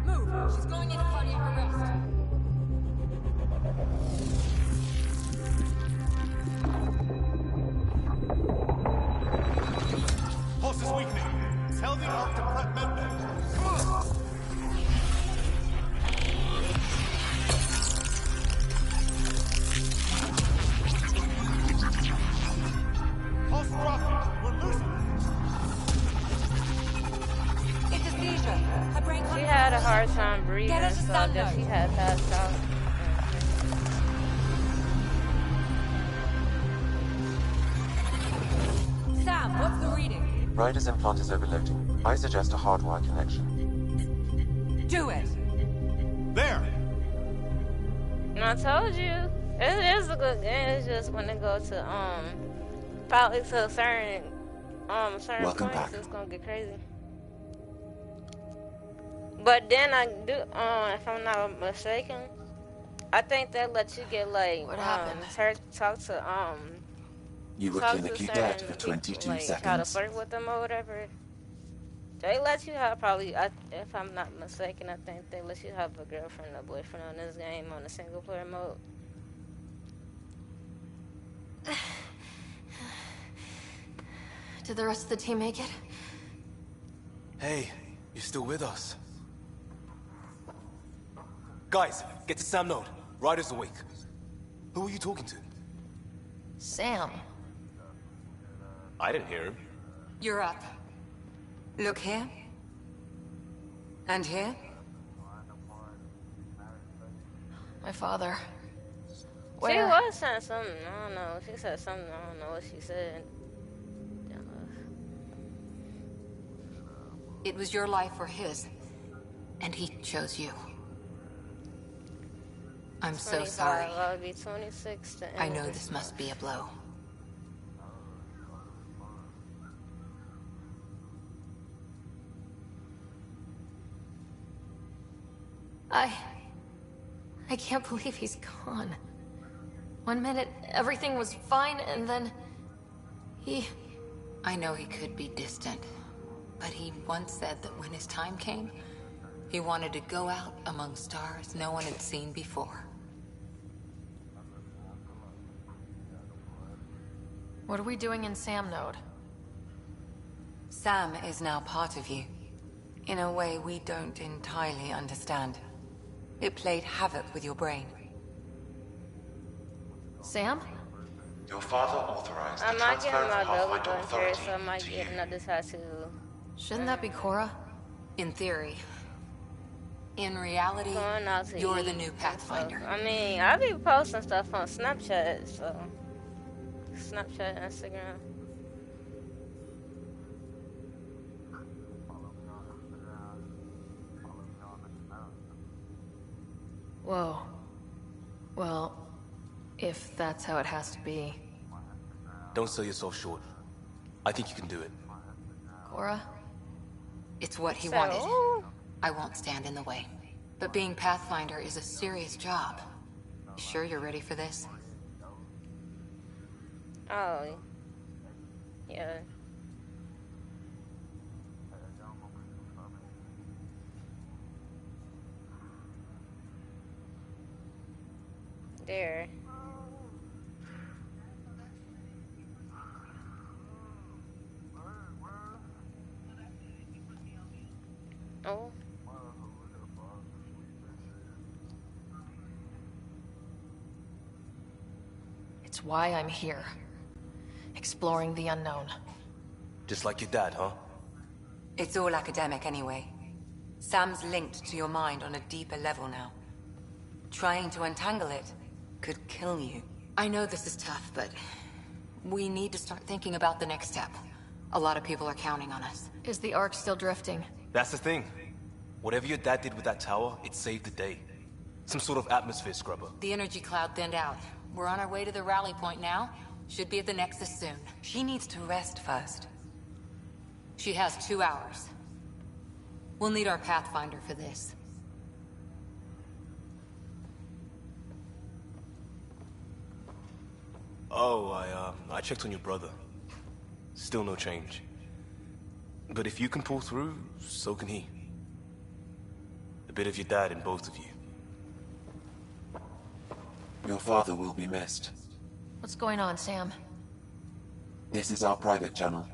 Move. She's going into cardiac arrest. Pulse is weakening. breathing, Get us a so I sound guess she note. had passed out. Sam, what's the reading? Ryder's implant is overloading. I suggest a hardwire connection. Do it. There! And I told you, it is a good game. It's just when it goes to probably to certain Welcome points, back. it's gonna get crazy. But then I do, if I'm not mistaken, I think that lets you get like What happened? talk to You were talk to clinically dead certain for people, 22 like try to seconds. flirt with them or whatever. They let you have probably, if I'm not mistaken, I think they let you have a girlfriend or boyfriend on this game on the single player mode. Did the rest of the team make it? Hey, you're still with us. Guys, get to Sam Node. Ryder's awake. Who are you talking to? Sam. I didn't hear him. You're up. Look here. And here. My father. She Where? was saying something, I don't know. She said something, I don't know what she said. It was your life or his. And he chose you. I'm so sorry. I'll be 26 to I know this must be a blow. I can't believe he's gone. 1 minute, everything was fine, and then... I know he could be distant, but he once said that when his time came, he wanted to go out among stars no one had seen before. What are we doing in Sam Node? Sam is now part of you, in a way we don't entirely understand. It played havoc with your brain. Sam? Your father authorized I'm the not transfer getting of my belly Pathfinder button authority first, so I might to get you. another tattoo. Shouldn't that be Cora? In theory. In reality, Going out to you're eat the new Pathfinder. I mean, I be posting stuff on Snapchat, so... Snapchat, Instagram. Whoa. Well, if that's how it has to be. Don't sell yourself short. I think you can do it. Cora? It's what he So- wanted. I won't stand in the way. But being Pathfinder is a serious job. You sure you're ready for this? Oh. Yeah. There. Oh. It's why I'm here. Exploring the unknown. Just like your dad, huh? It's all academic anyway. Sam's linked to your mind on a deeper level now. Trying to untangle it could kill you. I know this is tough, but we need to start thinking about the next step. A lot of people are counting on us. Is the Ark still drifting? That's the thing. Whatever your dad did with that tower, it saved the day. Some sort of atmosphere scrubber. The energy cloud thinned out. We're on our way to the rally point now. Should be at the Nexus soon. She needs to rest first. She has 2 hours. We'll need our Pathfinder for this. Oh, I checked on your brother. Still no change. But if you can pull through, so can he. A bit of your dad in both of you. Your father will be missed. What's going on, Sam? This is our private channel.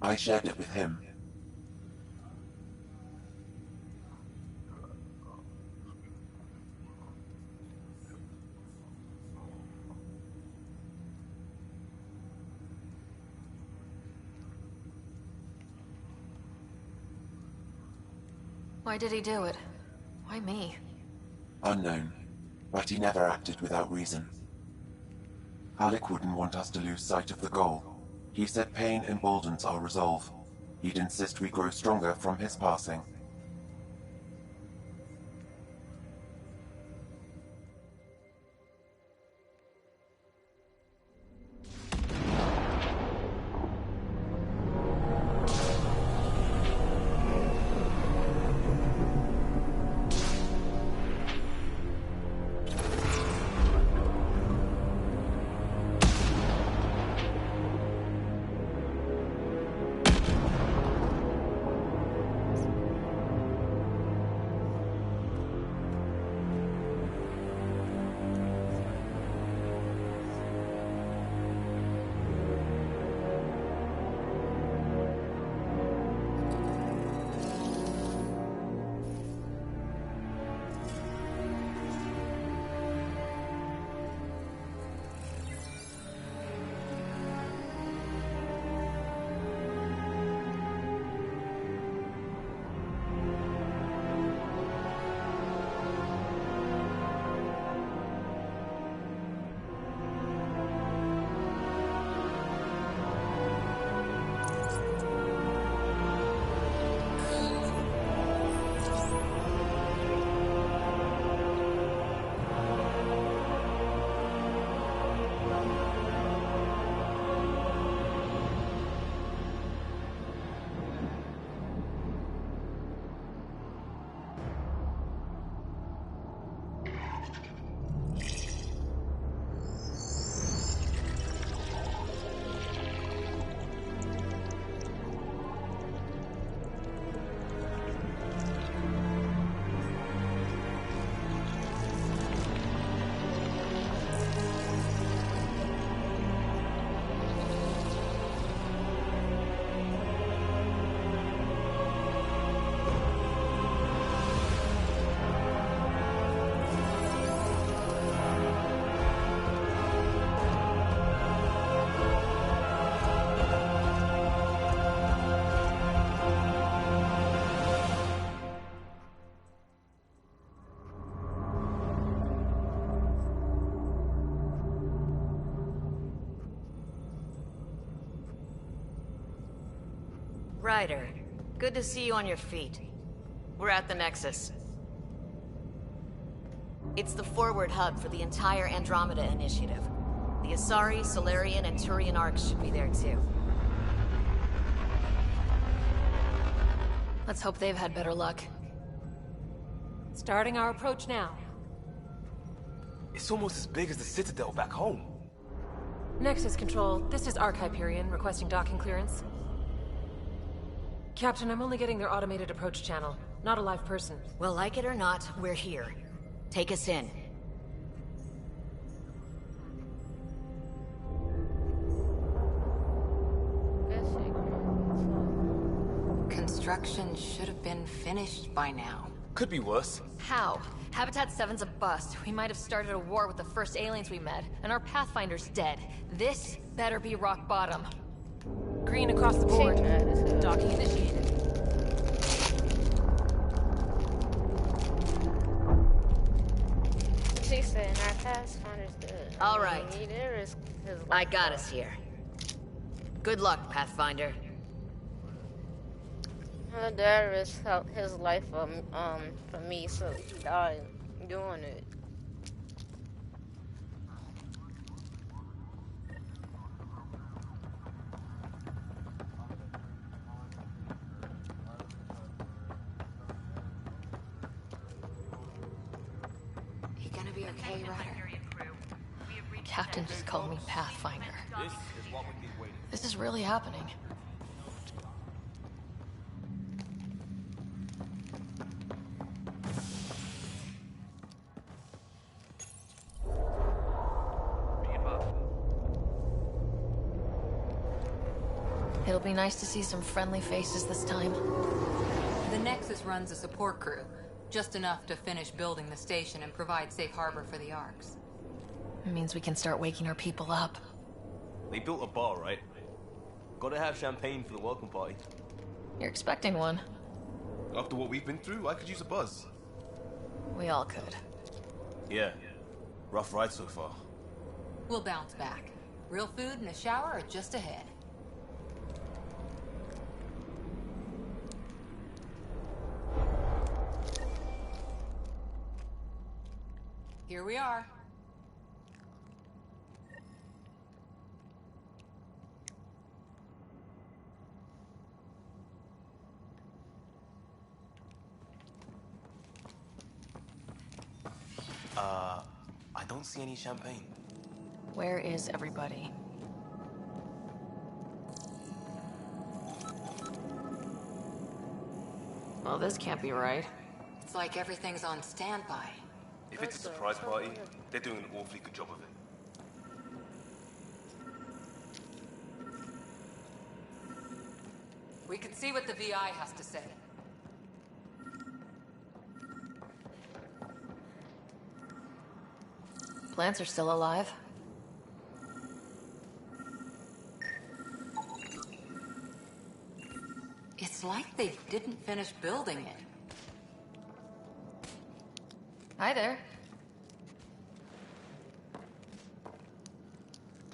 I shared it with him. Why did he do it? Why me? Unknown, but he never acted without reason. Alec wouldn't want us to lose sight of the goal. He said pain emboldens our resolve. He'd insist we grow stronger from his passing. Ryder, good to see you on your feet. We're at the Nexus. It's the forward hub for the entire Andromeda Initiative. The Asari, Solarian, and Turian arcs should be there too. Let's hope they've had better luck. Starting our approach now. It's almost as big as the Citadel back home. Nexus Control, this is Arc Hyperion requesting docking clearance. Captain, I'm only getting their automated approach channel, not a live person. Well, like it or not, we're here. Take us in. Construction should have been finished by now. Could be worse. How? Habitat 7's a bust. We might have started a war with the first aliens we met, and our Pathfinder's dead. This better be rock bottom. Green across the board. Docking initiated. She said our Pathfinder's dead. All right. His I got us here. Good luck, Pathfinder. My dad risked his life for me, so he died doing it. You gonna be okay, Ryder? Captain just called me Pathfinder. This is what we've been waiting for. This is really happening. It'll be nice to see some friendly faces this time. The Nexus runs a support crew, just enough to finish building the station and provide safe harbor for the arcs. It means we can start waking our people up. They built a bar, right? Gotta have champagne for the welcome party. You're expecting one. After what we've been through, I could use a buzz. We all could. Yeah. Rough ride so far. We'll bounce back. Real food and a shower are just ahead. Here we are. I don't see any champagne. Where is everybody? Well, this can't be right. It's like everything's on standby. If it's a surprise party, they're doing an awfully good job of it. We could see what the VI has to say. Plants are still alive. It's like they didn't finish building it. Hi there.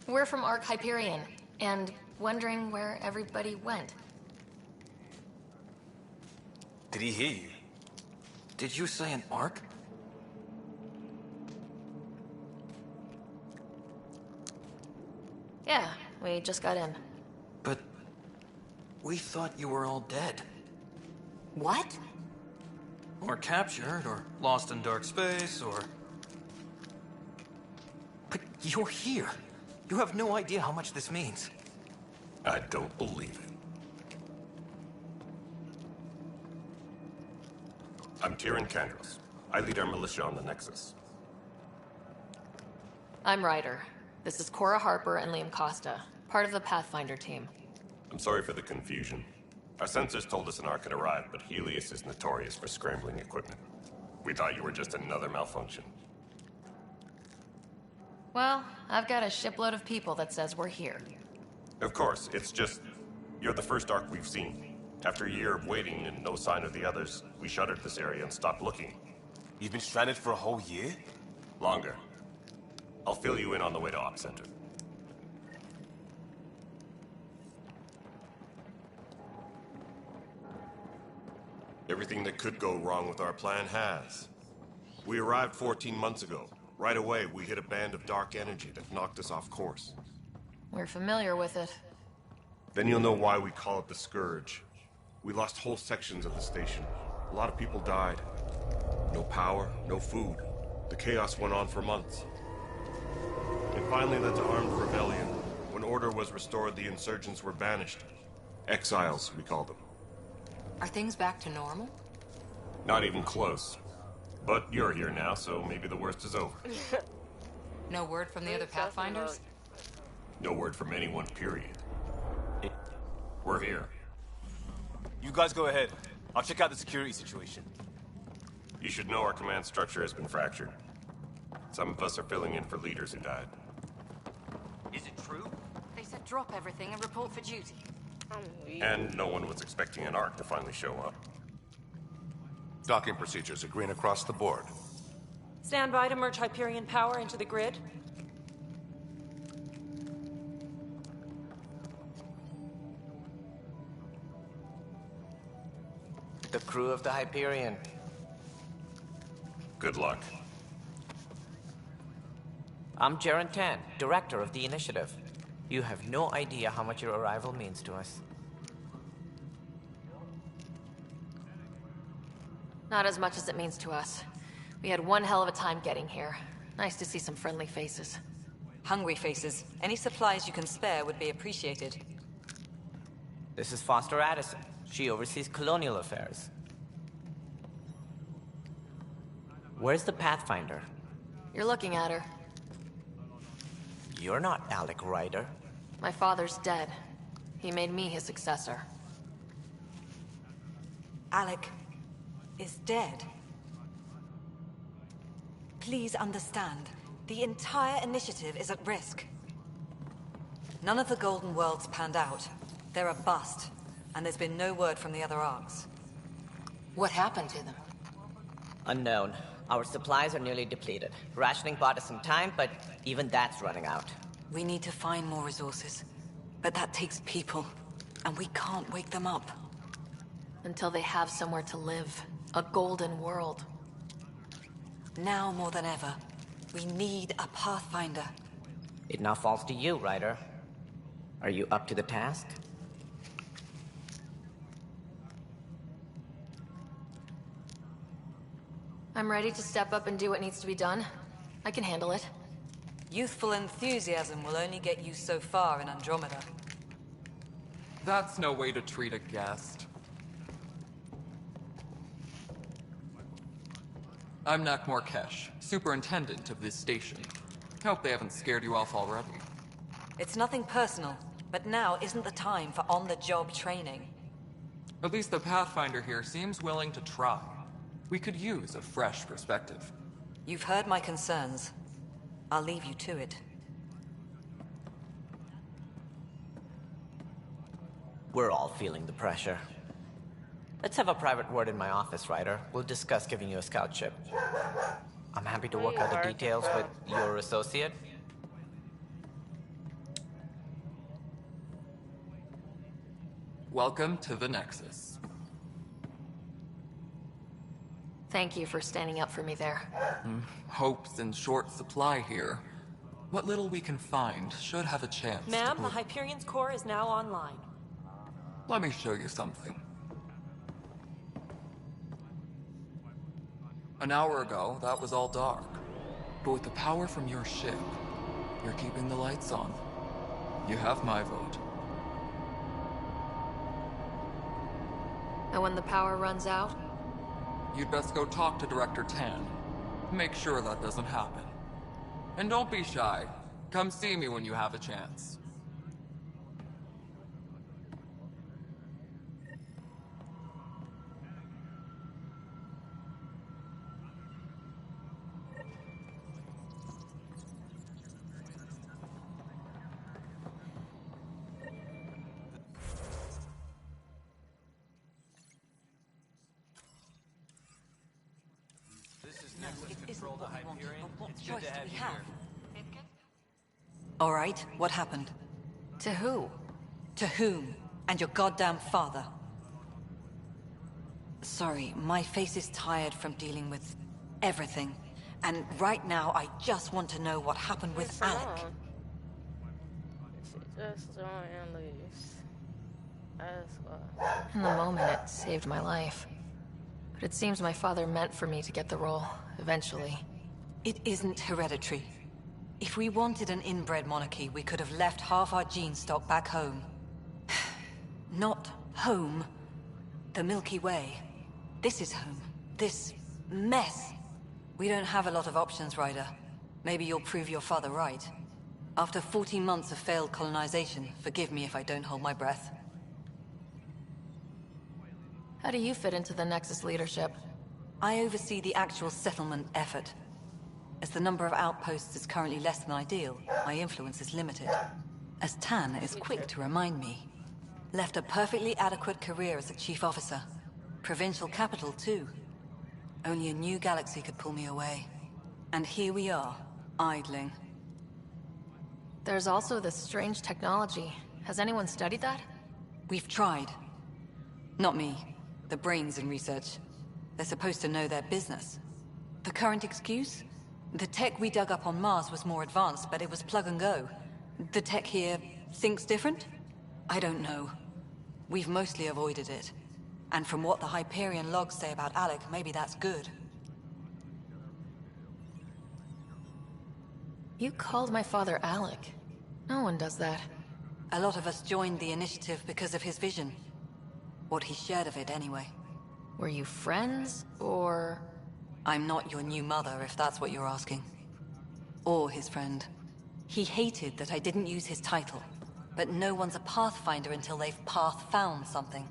We're from Ark Hyperion, and wondering where everybody went. Did he hear you? Did you say an Ark? Yeah, we just got in. But we thought you were all dead. What? Or captured, or lost in dark space, or... But you're here. You have no idea how much this means. I don't believe it. I'm Tyrion Kandros. I lead our militia on the Nexus. I'm Ryder. This is Cora Harper and Liam Costa, part of the Pathfinder team. I'm sorry for the confusion. Our sensors told us an Ark had arrived, but Helios is notorious for scrambling equipment. We thought you were just another malfunction. Well, I've got a shipload of people that says we're here. Of course, it's just... you're the first Ark we've seen. After a year of waiting and no sign of the others, we shuttered this area and stopped looking. You've been stranded for a whole year? Longer. I'll fill you in on the way to Op Center. Everything that could go wrong with our plan has. We arrived 14 months ago. Right away, we hit a band of dark energy that knocked us off course. We're familiar with it. Then you'll know why we call it the Scourge. We lost whole sections of the station. A lot of people died. No power, no food. The chaos went on for months. It finally led to armed rebellion. When order was restored, the insurgents were banished. Exiles, we call them. Are things back to normal? Not even close. But you're here now, so maybe the worst is over. No word from the other Pathfinders? No word from anyone, period. We're here. You guys go ahead. I'll check out the security situation. You should know our command structure has been fractured. Some of us are filling in for leaders who died. Is it true? They said drop everything and report for duty. And no one was expecting an Ark to finally show up. Docking procedures are green across the board. Stand by to merge Hyperion power into the grid. The crew of the Hyperion. Good luck. I'm Jaren Tan, director of the initiative. You have no idea how much your arrival means to us. Not as much as it means to us. We had one hell of a time getting here. Nice to see some friendly faces. Hungry faces. Any supplies you can spare would be appreciated. This is Foster Addison. She oversees colonial affairs. Where's the Pathfinder? You're looking at her. You're not Alec Ryder. My father's dead. He made me his successor. Alec is dead. Please understand, the entire initiative is at risk. None of the Golden Worlds panned out. They're a bust, and there's been no word from the other Arks. What happened to them? Unknown. Our supplies are nearly depleted. Rationing bought us some time, but even that's running out. We need to find more resources. But that takes people, and we can't wake them up. Until they have somewhere to live. A golden world. Now more than ever, we need a Pathfinder. It now falls to you, Ryder. Are you up to the task? I'm ready to step up and do what needs to be done. I can handle it. Youthful enthusiasm will only get you so far in Andromeda. That's no way to treat a guest. I'm Nakmor Kesh, superintendent of this station. Hope they haven't scared you off already. It's nothing personal, but now isn't the time for on-the-job training. At least the Pathfinder here seems willing to try. We could use a fresh perspective. You've heard my concerns. I'll leave you to it. We're all feeling the pressure. Let's have a private word in my office, Ryder. We'll discuss giving you a scout ship. I'm happy to work out the details with your associate. Welcome to the Nexus. Thank you for standing up for me there. Hope's in short supply here. What little we can find should have a chance to Ma'am, the Hyperion's core is now online. Let me show you something. An hour ago, that was all dark. But with the power from your ship, you're keeping the lights on. You have my vote. And when the power runs out? You'd best go talk to Director Tan. Make sure that doesn't happen. And don't be shy. Come see me when you have a chance. All right, what happened? To who? To whom? And your goddamn father. Sorry, my face is tired from dealing with everything. And right now, I just want to know what happened with Alec. She just joined loose. That's why. In the moment, it saved my life. But it seems my father meant for me to get the role, eventually. It isn't hereditary. If we wanted an inbred monarchy, we could have left half our gene stock back home. Not home. The Milky Way. This is home. This mess. We don't have a lot of options, Ryder. Maybe you'll prove your father right. After 14 months of failed colonization, forgive me if I don't hold my breath. How do you fit into the Nexus leadership? I oversee the actual settlement effort. As the number of outposts is currently less than ideal, my influence is limited. As Tan is quick to remind me. Left a perfectly adequate career as a chief officer. Provincial capital, too. Only a new galaxy could pull me away. And here we are, idling. There's also this strange technology. Has anyone studied that? We've tried. Not me. The brains in research. They're supposed to know their business. The current excuse? The tech we dug up on Mars was more advanced, but it was plug and go. The tech here thinks different? I don't know. We've mostly avoided it. And from what the Hyperion logs say about Alec, maybe that's good. You called my father Alec. No one does that. A lot of us joined the initiative because of his vision. What he shared of it, anyway. Were you friends, or...? I'm not your new mother, if that's what you're asking. Or his friend. He hated that I didn't use his title. But no one's a Pathfinder until they've path-found something.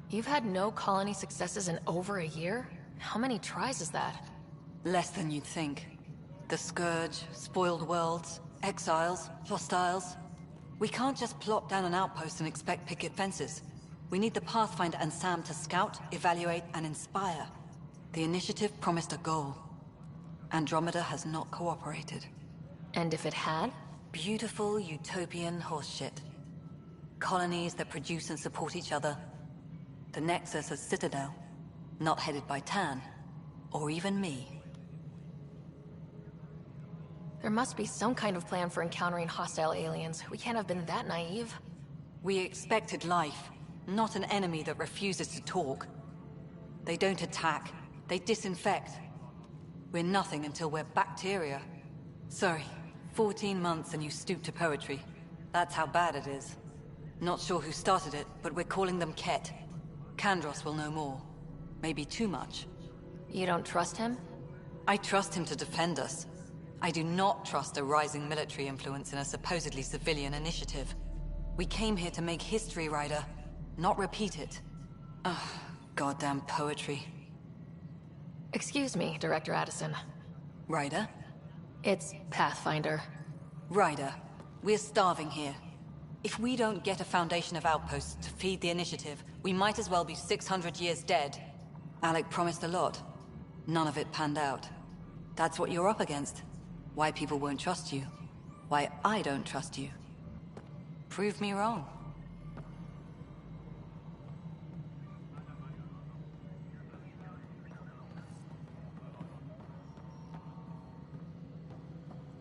You've had no colony successes in over a year? How many tries is that? Less than you'd think. The Scourge, spoiled worlds, Exiles, hostiles. We can't just plop down an outpost and expect picket fences. We need the Pathfinder and Sam to scout, evaluate, and inspire. The initiative promised a goal. Andromeda has not cooperated. And if it had? Beautiful utopian horseshit. Colonies that produce and support each other. The Nexus as Citadel, not headed by Tan, or even me. There must be some kind of plan for encountering hostile aliens. We can't have been that naive. We expected life, not an enemy that refuses to talk. They don't attack, they disinfect. We're nothing until we're bacteria. Sorry, 14 months and you stoop to poetry. That's how bad it is. Not sure who started it, but we're calling them Ket. Kandros will know more. Maybe too much. You don't trust him? I trust him to defend us. I do not trust a rising military influence in a supposedly civilian initiative. We came here to make history, Ryder, not repeat it. Ugh, goddamn poetry. Excuse me, Director Addison. Ryder? It's Pathfinder. Ryder, we're starving here. If we don't get a foundation of outposts to feed the initiative, we might as well be 600 years dead. Alec promised a lot. None of it panned out. That's what you're up against. Why people won't trust you. Why I don't trust you. Prove me wrong.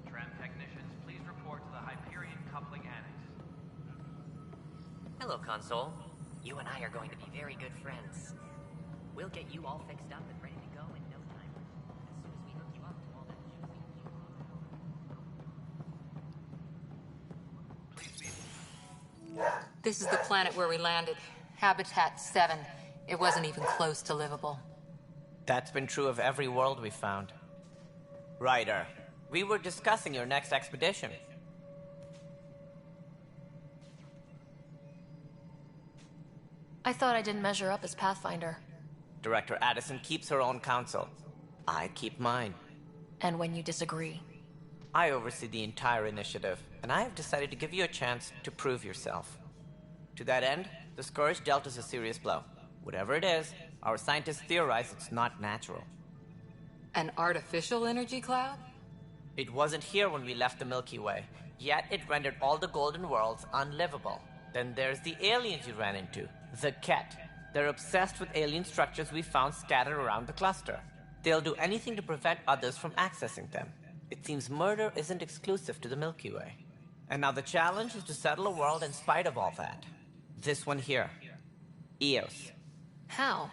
Tram technicians, please report to the Hyperion Coupling Annex. Hello, Console. You and I are going to be very good friends. We'll get you all fixed up and ready to go in no time. As soon as we hook you up to all that This is the planet where we landed. Habitat 7. It wasn't even close to livable. That's been true of every world we've found. Ryder, we were discussing your next expedition. I thought I didn't measure up as Pathfinder. Director Addison keeps her own counsel. I keep mine. And when you disagree? I oversee the entire initiative, and I have decided to give you a chance to prove yourself. To that end, the Scourge dealt us a serious blow. Whatever it is, our scientists theorize it's not natural. An artificial energy cloud? It wasn't here when we left the Milky Way, yet it rendered all the Golden Worlds unlivable. Then there's the aliens you ran into, the Ket. They're obsessed with alien structures we found scattered around the cluster. They'll do anything to prevent others from accessing them. It seems murder isn't exclusive to the Milky Way. And now the challenge is to settle a world in spite of all that. This one here. Eos. How?